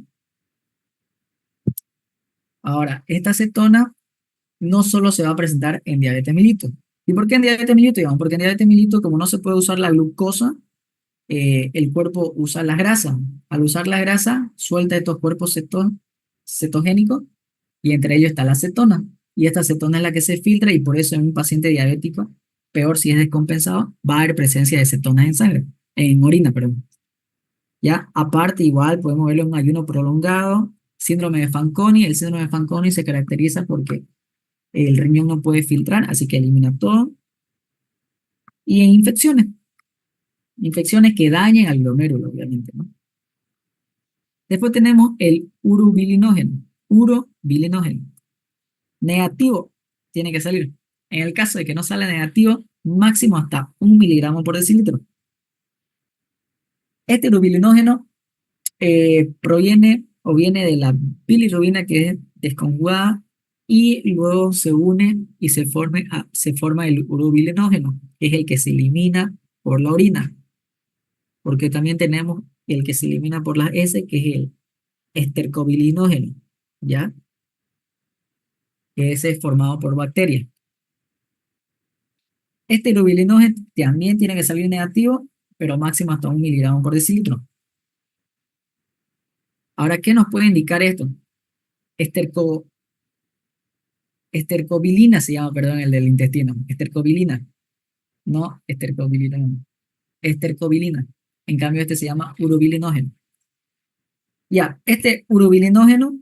Ahora, esta cetona no solo se va a presentar en diabetes mellitus. ¿Y por qué en diabetes mellitus? Digamos, porque en diabetes mellitus, como no se puede usar la glucosa, el cuerpo usa las grasas. Al usar la grasa, suelta estos cuerpos cetogénicos y entre ellos está la cetona. Y esta cetona es la que se filtra y por eso en un paciente diabético, peor si es descompensado, va a haber presencia de cetonas en sangre, en orina, perdón. Ya, aparte igual podemos verlo en un ayuno prolongado, síndrome de Fanconi. El síndrome de Fanconi se caracteriza porque el riñón no puede filtrar, así que elimina todo. Y en infecciones que dañen al glomérulo, obviamente, ¿no? Después tenemos el urobilinógeno. Urobilinógeno. Negativo tiene que salir. En el caso de que no sale negativo, máximo hasta 1 miligramo por decilitro. Este urobilinógeno proviene o viene de la bilirrubina que es desconjugada y luego se une y se forma el urobilinógeno, que es el que se elimina por la orina. Porque también tenemos el que se elimina por las heces, que es el estercobilinógeno, ¿ya? Que ese es formado por bacterias. Este urobilinógeno también tiene que salir negativo, pero máximo hasta 1 miligramo por decilitro. Ahora, ¿qué nos puede indicar esto? Esterco, estercobilina se llama, perdón, el del intestino. Estercobilina, no estercobilina, no. Estercobilina. En cambio, este se llama urobilinógeno. Ya, este urobilinógeno,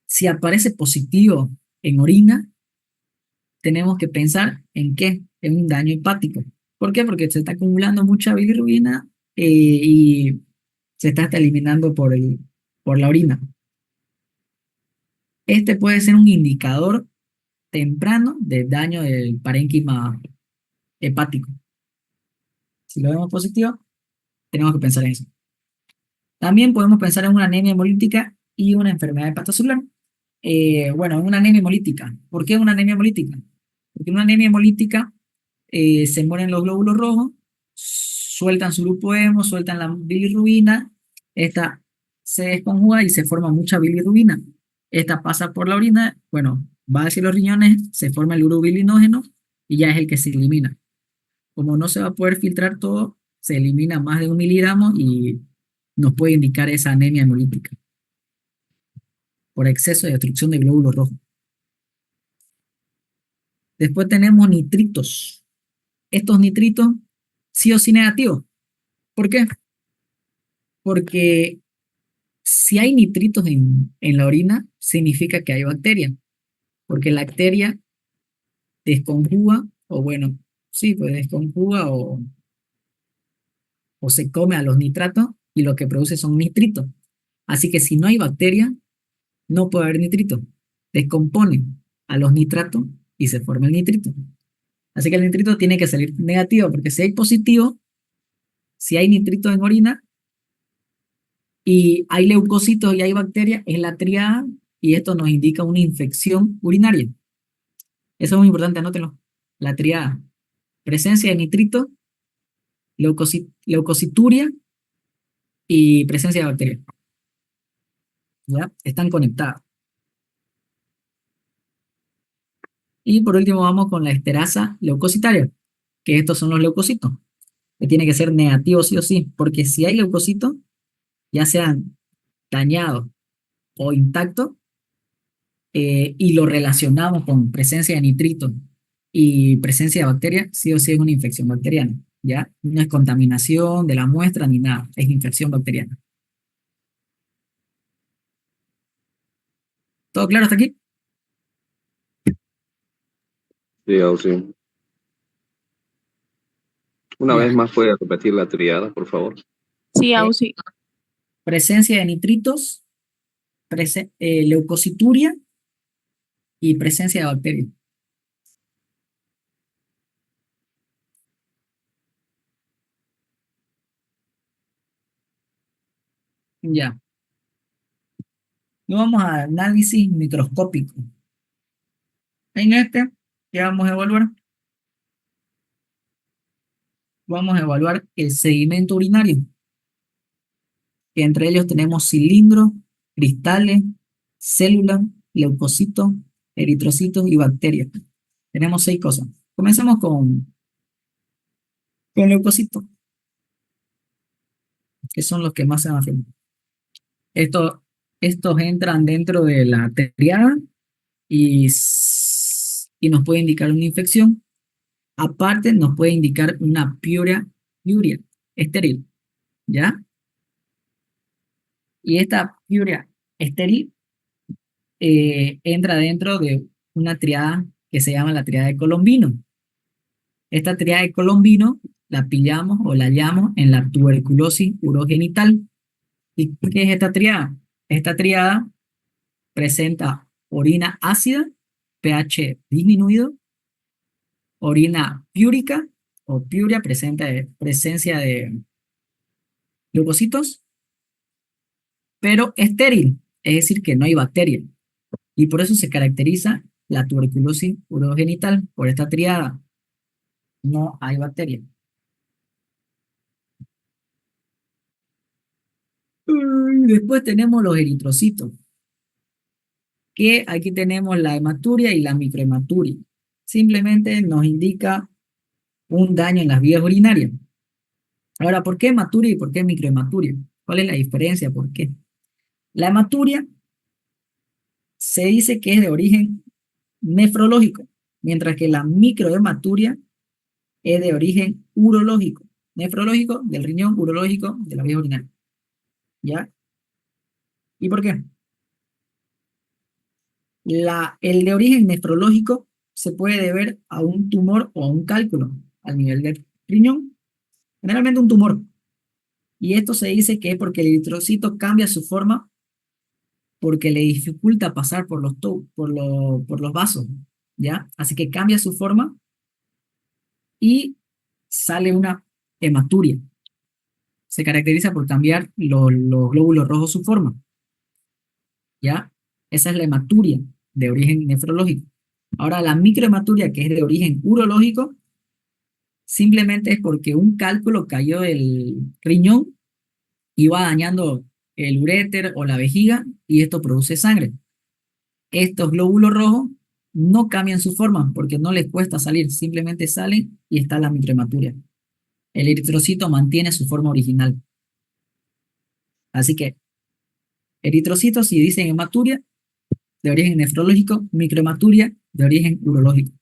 si aparece positivo en orina, tenemos que pensar en qué, en un daño hepático. ¿Por qué? Porque se está acumulando mucha bilirrubina y se está hasta eliminando por la orina. Este puede ser un indicador temprano de daño del parénquima hepático. Si lo vemos positivo, tenemos que pensar en eso. También podemos pensar en una anemia hemolítica y una enfermedad hepatocelular. Bueno, una anemia hemolítica. ¿Por qué una anemia hemolítica? Porque en una anemia hemolítica se mueren los glóbulos rojos, sueltan su grupo hemo, sueltan la bilirrubina, esta se desconjuga y se forma mucha bilirrubina. Esta pasa por la orina, bueno, va hacia los riñones, se forma el urobilinógeno y ya es el que se elimina. Como no se va a poder filtrar todo, se elimina más de 1 miligramo y nos puede indicar esa anemia hemolítica por exceso de destrucción de glóbulos rojos. Después tenemos nitritos. Estos nitritos sí o sí negativos. ¿Por qué? Porque si hay nitritos en la orina, significa que hay bacteria. Porque la bacteria desconjuga, o bueno, sí, pues desconjuga o se come a los nitratos y lo que produce son nitritos. Así que si no hay bacteria, no puede haber nitrito. Descomponen a los nitratos y se forma el nitrito. Así que el nitrito tiene que salir negativo, porque si hay positivo, si hay nitrito en orina y hay leucocitos y hay bacterias, es la triada y esto nos indica una infección urinaria. Eso es muy importante, anótenlo. La triada: presencia de nitrito, leucocituria y presencia de bacterias. ¿Ya? Están conectadas. Y por último vamos con la esterasa leucocitaria, que estos son los leucocitos. que tiene que ser negativo sí o sí, porque si hay leucocitos, ya sean dañados o intactos, y lo relacionamos con presencia de nitrito y presencia de bacterias, sí o sí es una infección bacteriana, ¿ya? No es contaminación de la muestra ni nada, es infección bacteriana. ¿Todo claro hasta aquí? Sí, sí. Una vez Ya. más puede repetir la triada, por favor. Sí, Eh, sí. Presencia de nitritos, leucocituria y presencia de bacterias. Ya. Nos vamos a análisis microscópico. En este, ¿qué vamos a evaluar? Vamos a evaluar el sedimento urinario, que entre ellos tenemos cilindros, cristales, células, leucocitos, eritrocitos y bacterias. Tenemos 6 cosas. Comenzamos con leucocitos, que son los que más se van a hacer. Estos entran dentro de la triada y nos puede indicar una infección. Aparte, nos puede indicar una piuria estéril, ¿ya? Y esta piuria estéril entra dentro de una triada que se llama la triada de Colombino. Esta triada de Colombino la pillamos o la hallamos en la tuberculosis urogenital. ¿Y qué es esta triada? Esta triada presenta orina ácida, pH disminuido, orina piúrica o piuria, presenta presencia de leucocitos, pero estéril, es decir, que no hay bacteria. Y por eso se caracteriza la tuberculosis urogenital, por esta triada. No hay bacteria. Después tenemos los eritrocitos, que aquí tenemos la hematuria y la microhematuria. Simplemente nos indica un daño en las vías urinarias. Ahora, ¿por qué hematuria y por qué microhematuria? ¿Cuál es la diferencia? ¿Por qué? La hematuria se dice que es de origen nefrológico, mientras que la microhematuria es de origen urológico. Nefrológico del riñón, urológico de la vía urinaria. ¿Ya? ¿Y por qué? El de origen nefrológico se puede deber a un tumor o a un cálculo al nivel del riñón, generalmente un tumor. Y esto se dice que es porque el eritrocito cambia su forma porque le dificulta pasar por los vasos, ¿ya? Así que cambia su forma y sale una hematuria. Se caracteriza por cambiar los glóbulos rojos su forma, ¿ya? Esa es la hematuria de origen nefrológico. Ahora, la microhematuria, que es de origen urológico, simplemente es porque un cálculo cayó del riñón y va dañando el uréter o la vejiga y esto produce sangre. Estos glóbulos rojos no cambian su forma porque no les cuesta salir, simplemente salen y está la microhematuria. El eritrocito mantiene su forma original. Así que eritrocitos, si dicen hematuria, de origen nefrológico, microhematuria, de origen urológico.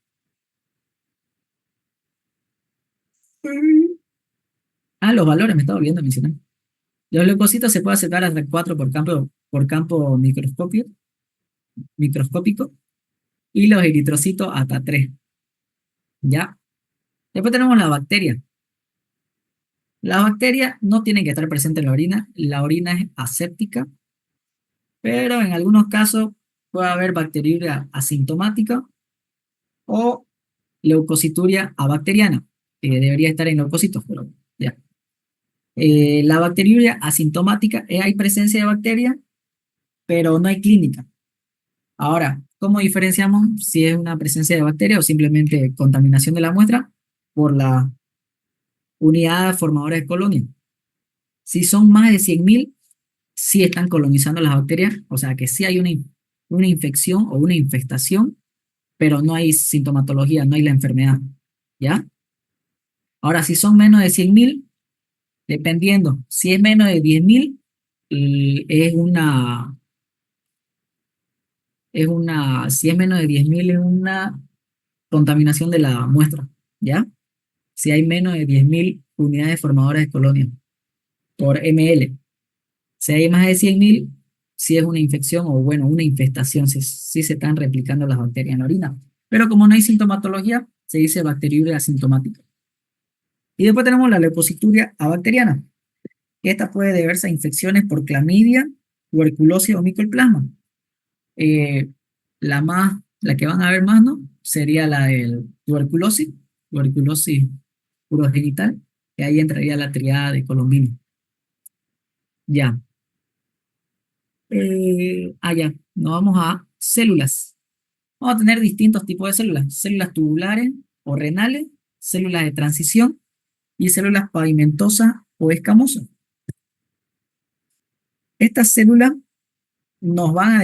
Los valores me estaba olvidando de mencionar. Los leucocitos se pueden aceptar hasta 4 por campo microscópico y los eritrocitos hasta 3. ¿Ya? Después tenemos las bacterias. Las bacterias no tienen que estar presentes en la orina. La orina es aséptica, pero en algunos casos puede haber bacteriuria asintomática o leucocituria abacteriana, que debería estar en leucocitos, pero ya. La bacteriuria asintomática, hay presencia de bacterias, pero no hay clínica. Ahora, ¿cómo diferenciamos si es una presencia de bacteria o simplemente contaminación de la muestra por la unidad formadora de colonia? Si son más de 100.000, sí están colonizando las bacterias, o sea que sí hay una infección o una infestación, pero no hay sintomatología, no hay la enfermedad, ¿ya? Ahora, si son menos de 100.000, dependiendo, si es menos de 10.000, si es menos de 10.000 es una contaminación de la muestra, ¿ya? Si hay menos de 10.000 unidades formadoras de colonia por ml. Si hay más de 100.000, si es una infección o, bueno, una infestación, si se están replicando las bacterias en la orina. Pero como no hay sintomatología, se dice bacteriuria asintomática. Y después tenemos la leucocituria abacteriana. Esta puede deberse a infecciones por clamidia, tuberculosis o micolplasma. Eh, la que van a ver más, ¿no? Sería la del tuberculosis urogenital, que ahí entraría la triada de Colombino. Ya. Ya. Nos vamos a células. Vamos a tener distintos tipos de células. Células tubulares o renales, células de transición y células pavimentosas o escamosas. Estas células nos van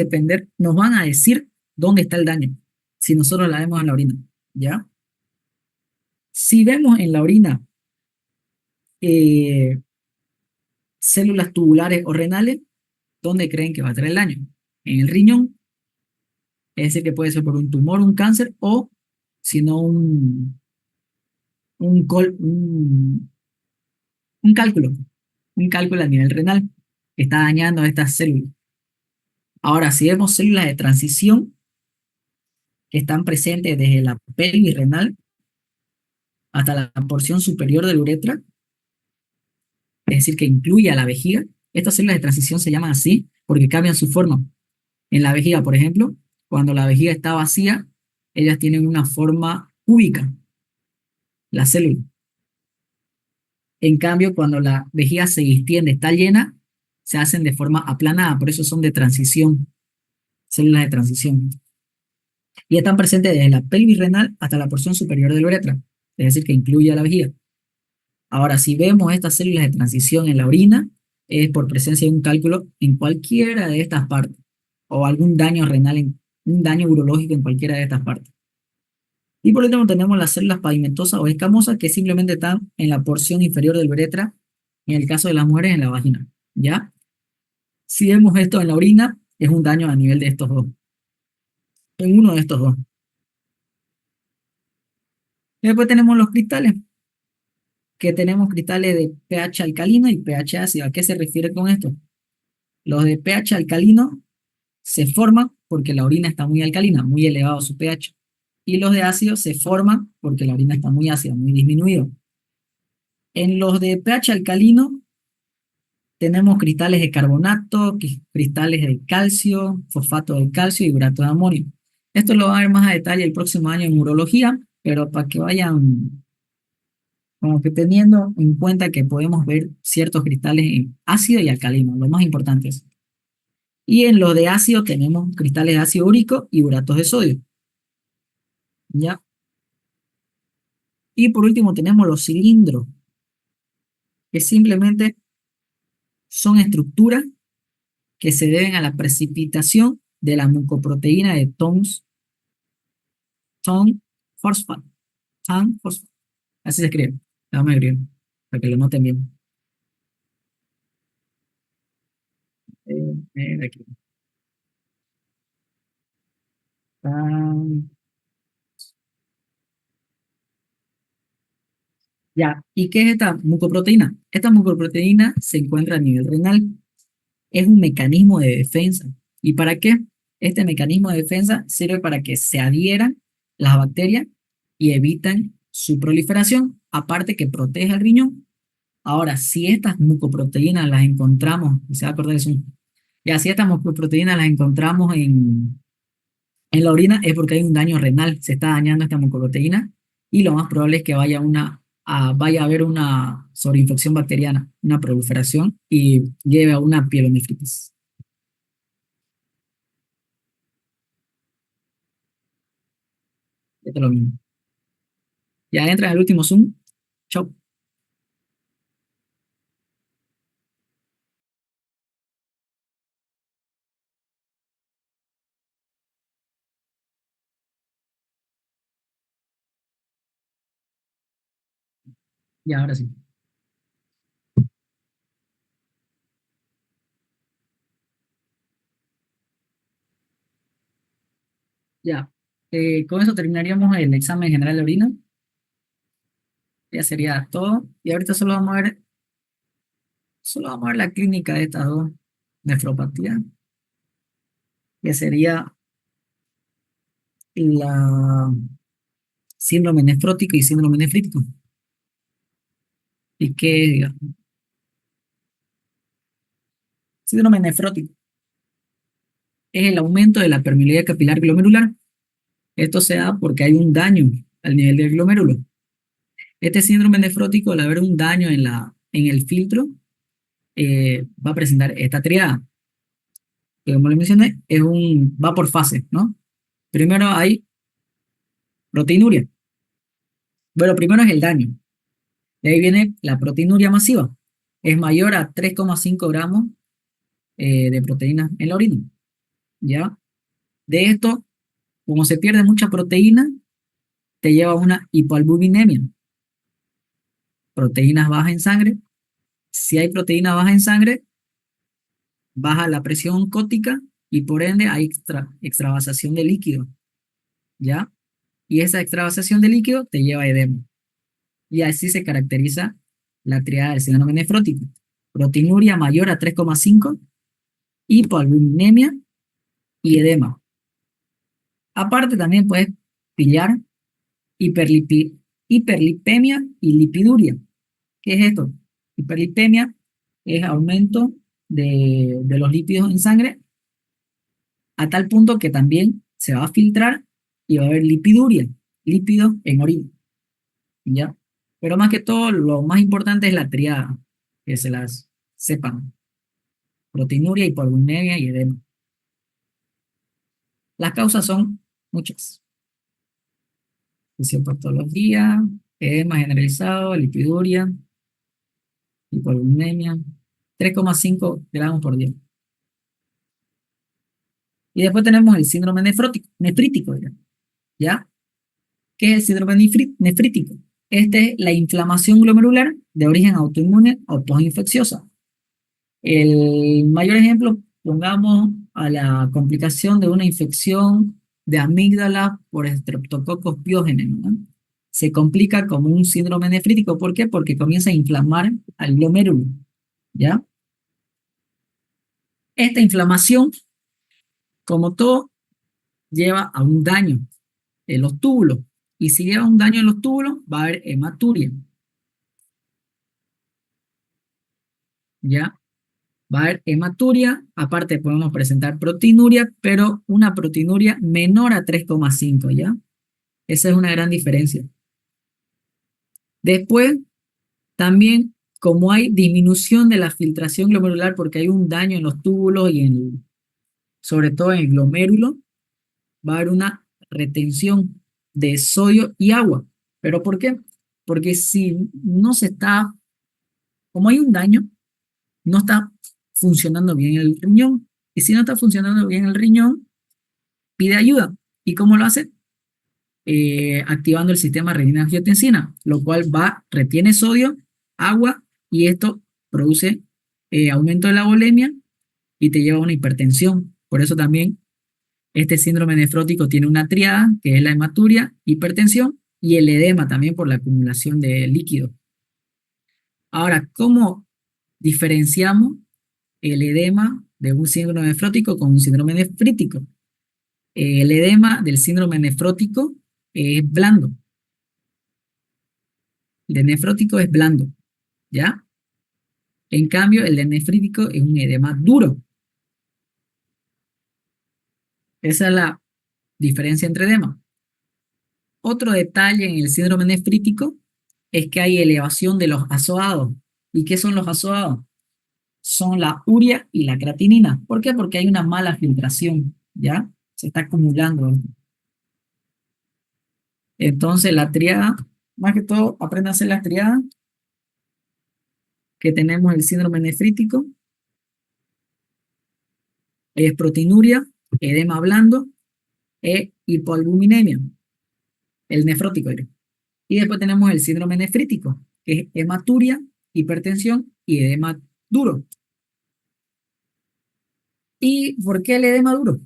a decir dónde está el daño, si nosotros la vemos en la orina, ¿ya? Si vemos en la orina eh, células tubulares o renales, ¿dónde creen que va a estar el daño? En el riñón, es decir, que puede ser por un tumor, un cáncer, o si no, un, col- un cálculo, un cálculo a nivel renal, que está dañando a estas células. Ahora, si vemos células de transición que están presentes desde la pelvis renal hasta la porción superior de la uretra, es decir, que incluye a la vejiga, estas células de transición se llaman así porque cambian su forma. En la vejiga, por ejemplo, cuando la vejiga está vacía, ellas tienen una forma cúbica, la célula. En cambio, cuando la vejiga se distiende, está llena, se hacen de forma aplanada, por eso son de transición, células de transición. Y están presentes desde la pelvis renal hasta la porción superior de la uretra, es decir, que incluye a la vejiga. Ahora, si vemos estas células de transición en la orina, es por presencia de un cálculo en cualquiera de estas partes, o algún daño renal, un daño urológico en cualquiera de estas partes. Y por último tenemos las células pavimentosas o escamosas que simplemente están en la porción inferior del uretra, en el caso de las mujeres en la vagina, ¿ya? Si vemos esto en la orina, es un daño a nivel de estos dos, en uno de estos dos. Y después tenemos los cristales, que tenemos cristales de pH alcalino y pH ácido. ¿A qué se refiere con esto? Los de pH alcalino se forman porque la orina está muy alcalina, muy elevado su pH. Y los de ácido se forman porque la orina está muy ácida, muy disminuido. En los de pH alcalino tenemos cristales de carbonato, cristales de calcio, fosfato de calcio y urato de amonio. Esto lo van a ver más a detalle el próximo año en urología, pero para que vayan como que teniendo en cuenta que podemos ver ciertos cristales en ácido y alcalino, lo más importante es. Y en los de ácido tenemos cristales de ácido úrico y uratos de sodio. ¿Ya? Y por último tenemos los cilindros, que simplemente son estructuras que se deben a la precipitación de la mucoproteína de Thom Fosfat. Thom Fosfat. Así se escribe. Vamos a escribir, para que lo noten bien. Aquí. Thom- Ya, ¿y qué es esta mucoproteína? Esta mucoproteína se encuentra a nivel renal. Es un mecanismo de defensa. ¿Y para qué? Este mecanismo de defensa sirve para que se adhieran las bacterias y evitan su proliferación, aparte que protege al riñón. Ahora, si estas mucoproteínas las encontramos, se va a acordar eso, ya si estas mucoproteínas las encontramos en la orina es porque hay un daño renal, se está dañando esta mucoproteína y lo más probable es que vaya a haber una sobreinfección bacteriana, una proliferación y lleve a una pielonefritis. Esto es lo mismo. Ya entra en el último Zoom. Chau. Y ahora sí. Ya. Con eso terminaríamos el examen general de orina. Ya sería todo. Y ahorita solo vamos a ver la clínica de estas dos nefropatías, que sería la síndrome nefrótico y síndrome nefrítico. ¿Y qué, digamos? Síndrome nefrótico es el aumento de la permeabilidad capilar glomerular. Esto se da porque hay un daño al nivel del glomérulo. Este síndrome nefrótico, al haber un daño en el filtro, va a presentar esta triada, que como les mencioné, va por fases, ¿no? Primero hay proteinuria. Bueno, primero es el daño. De ahí viene la proteinuria masiva. Es mayor a 3,5 gramos de proteína en la orina. ¿Ya? De esto, como se pierde mucha proteína, te lleva a una hipoalbuminemia. Proteínas bajas en sangre. Si hay proteínas bajas en sangre, baja la presión oncótica y por ende hay extravasación de líquido. ¿Ya? Y esa extravasación de líquido te lleva a edema. Y así se caracteriza la triada del síndrome nefrótico. Proteinuria mayor a 3,5, hipoalbuminemia y edema. Aparte también puedes pillar hiperlipemia y lipiduria. ¿Qué es esto? Hiperlipemia es aumento de los lípidos en sangre a tal punto que también se va a filtrar y va a haber lipiduria, lípidos en orina. ¿Ya? Pero más que todo, lo más importante es la triada, que se las sepan. Proteinuria, hipoalbuminemia y edema. Las causas son muchas. Fisiopatología, edema generalizado, lipiduria, hipoalbuminemia, 3,5 gramos por día. Y después tenemos el síndrome nefrítico, ¿ya? ¿Qué es el síndrome nefrítico? Este es la inflamación glomerular de origen autoinmune o postinfecciosa. El mayor ejemplo, pongamos a la complicación de una infección de amígdala por Streptococcus pyogenes, ¿no? Se complica como un síndrome nefrítico. ¿Por qué? Porque comienza a inflamar al glomérulo, ¿ya? Esta inflamación, como todo, lleva a un daño en los túbulos. Y si lleva un daño en los túbulos, va a haber hematuria, ¿ya? Va a haber hematuria, aparte podemos presentar proteinuria, pero una proteinuria menor a 3,5, ¿ya? Esa es una gran diferencia. Después, también, como hay disminución de la filtración glomerular porque hay un daño en los túbulos y sobre todo en el glomérulo, va a haber una retención de sodio y agua. ¿Pero por qué? Porque si no se está, como hay un daño, no está funcionando bien el riñón. Y si no está funcionando bien el riñón, pide ayuda. ¿Y cómo lo hace? Activando el sistema renina-angiotensina, lo cual retiene sodio, agua, y esto produce aumento de la volemia y te lleva a una hipertensión. Por eso también este síndrome nefrótico tiene una triada, que es la hematuria, hipertensión y el edema también por la acumulación de líquido. Ahora, ¿cómo diferenciamos el edema de un síndrome nefrótico con un síndrome nefrítico? El edema del síndrome nefrótico es blando. El de nefrótico es blando, ¿ya? En cambio, el de nefrítico es un edema duro. Esa es la diferencia entre edemas. Otro detalle en el síndrome nefrítico es que hay elevación de los azoados. ¿Y qué son los azoados? Son la urea y la creatinina. ¿Por qué? Porque hay una mala filtración, ¿ya? Se está acumulando. Entonces, la triada, más que todo, aprende a hacer la triada, que tenemos el síndrome nefrítico, es proteinuria, edema blando e hipoalbuminemia, el nefrótico. Y después tenemos el síndrome nefrítico, que es hematuria, hipertensión y edema duro. ¿Y por qué el edema duro?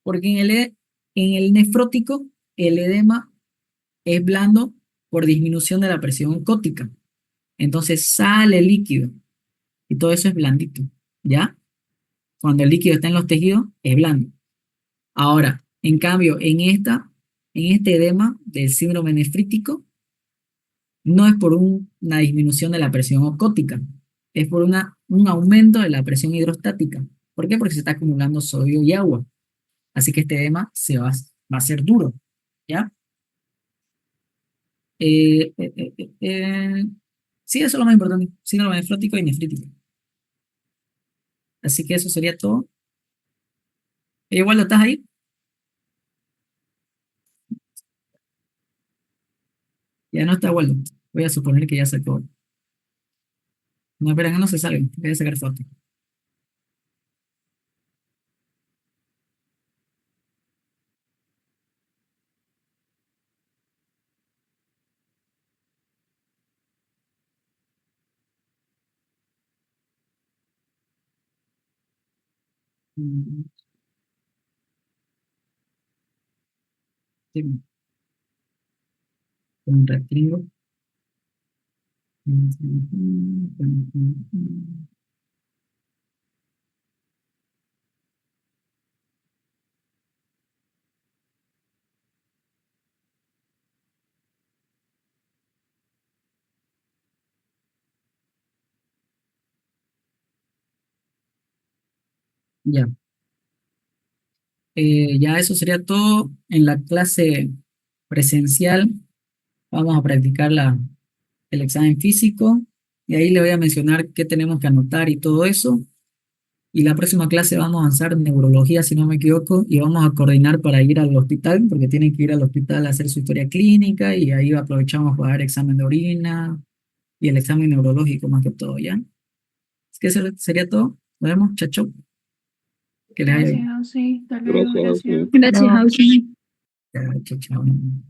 Porque en el nefrótico el edema es blando por disminución de la presión oscótica. Entonces sale líquido y todo eso es blandito, ¿ya? Cuando el líquido está en los tejidos es blando. Ahora, en cambio, en este edema del síndrome nefrítico, no es por una disminución de la presión oscótica, es por un aumento de la presión hidrostática. ¿Por qué? Porque se está acumulando sodio y agua. Así que este edema va a ser duro, ¿ya? Eh, eh, eh, eh, eh, Sí, eso es lo más importante. Síndrome nefrótico y nefrítico. Así que eso sería todo. Igual lo estás ahí. Ya no está Waldo. Voy a suponer que ya sacó. No, espera, no se salgan. Voy a sacar foto. Mm, sí, con reactivo. Ya. Ya eso sería todo en la clase presencial. Vamos a practicar el examen físico y ahí le voy a mencionar qué tenemos que anotar y todo eso. Y la próxima clase vamos a avanzar en neurología, si no me equivoco, y vamos a coordinar para ir al hospital, porque tienen que ir al hospital a hacer su historia clínica y ahí aprovechamos para dar examen de orina y el examen neurológico más que todo, ¿ya? Es que eso sería todo. Nos vemos, chao, chao. Que les haya Gracias, bien. sí, hasta luego, Gracias, gracias. sí. Gracias, Chao. Auxi. Ya, chao, chao.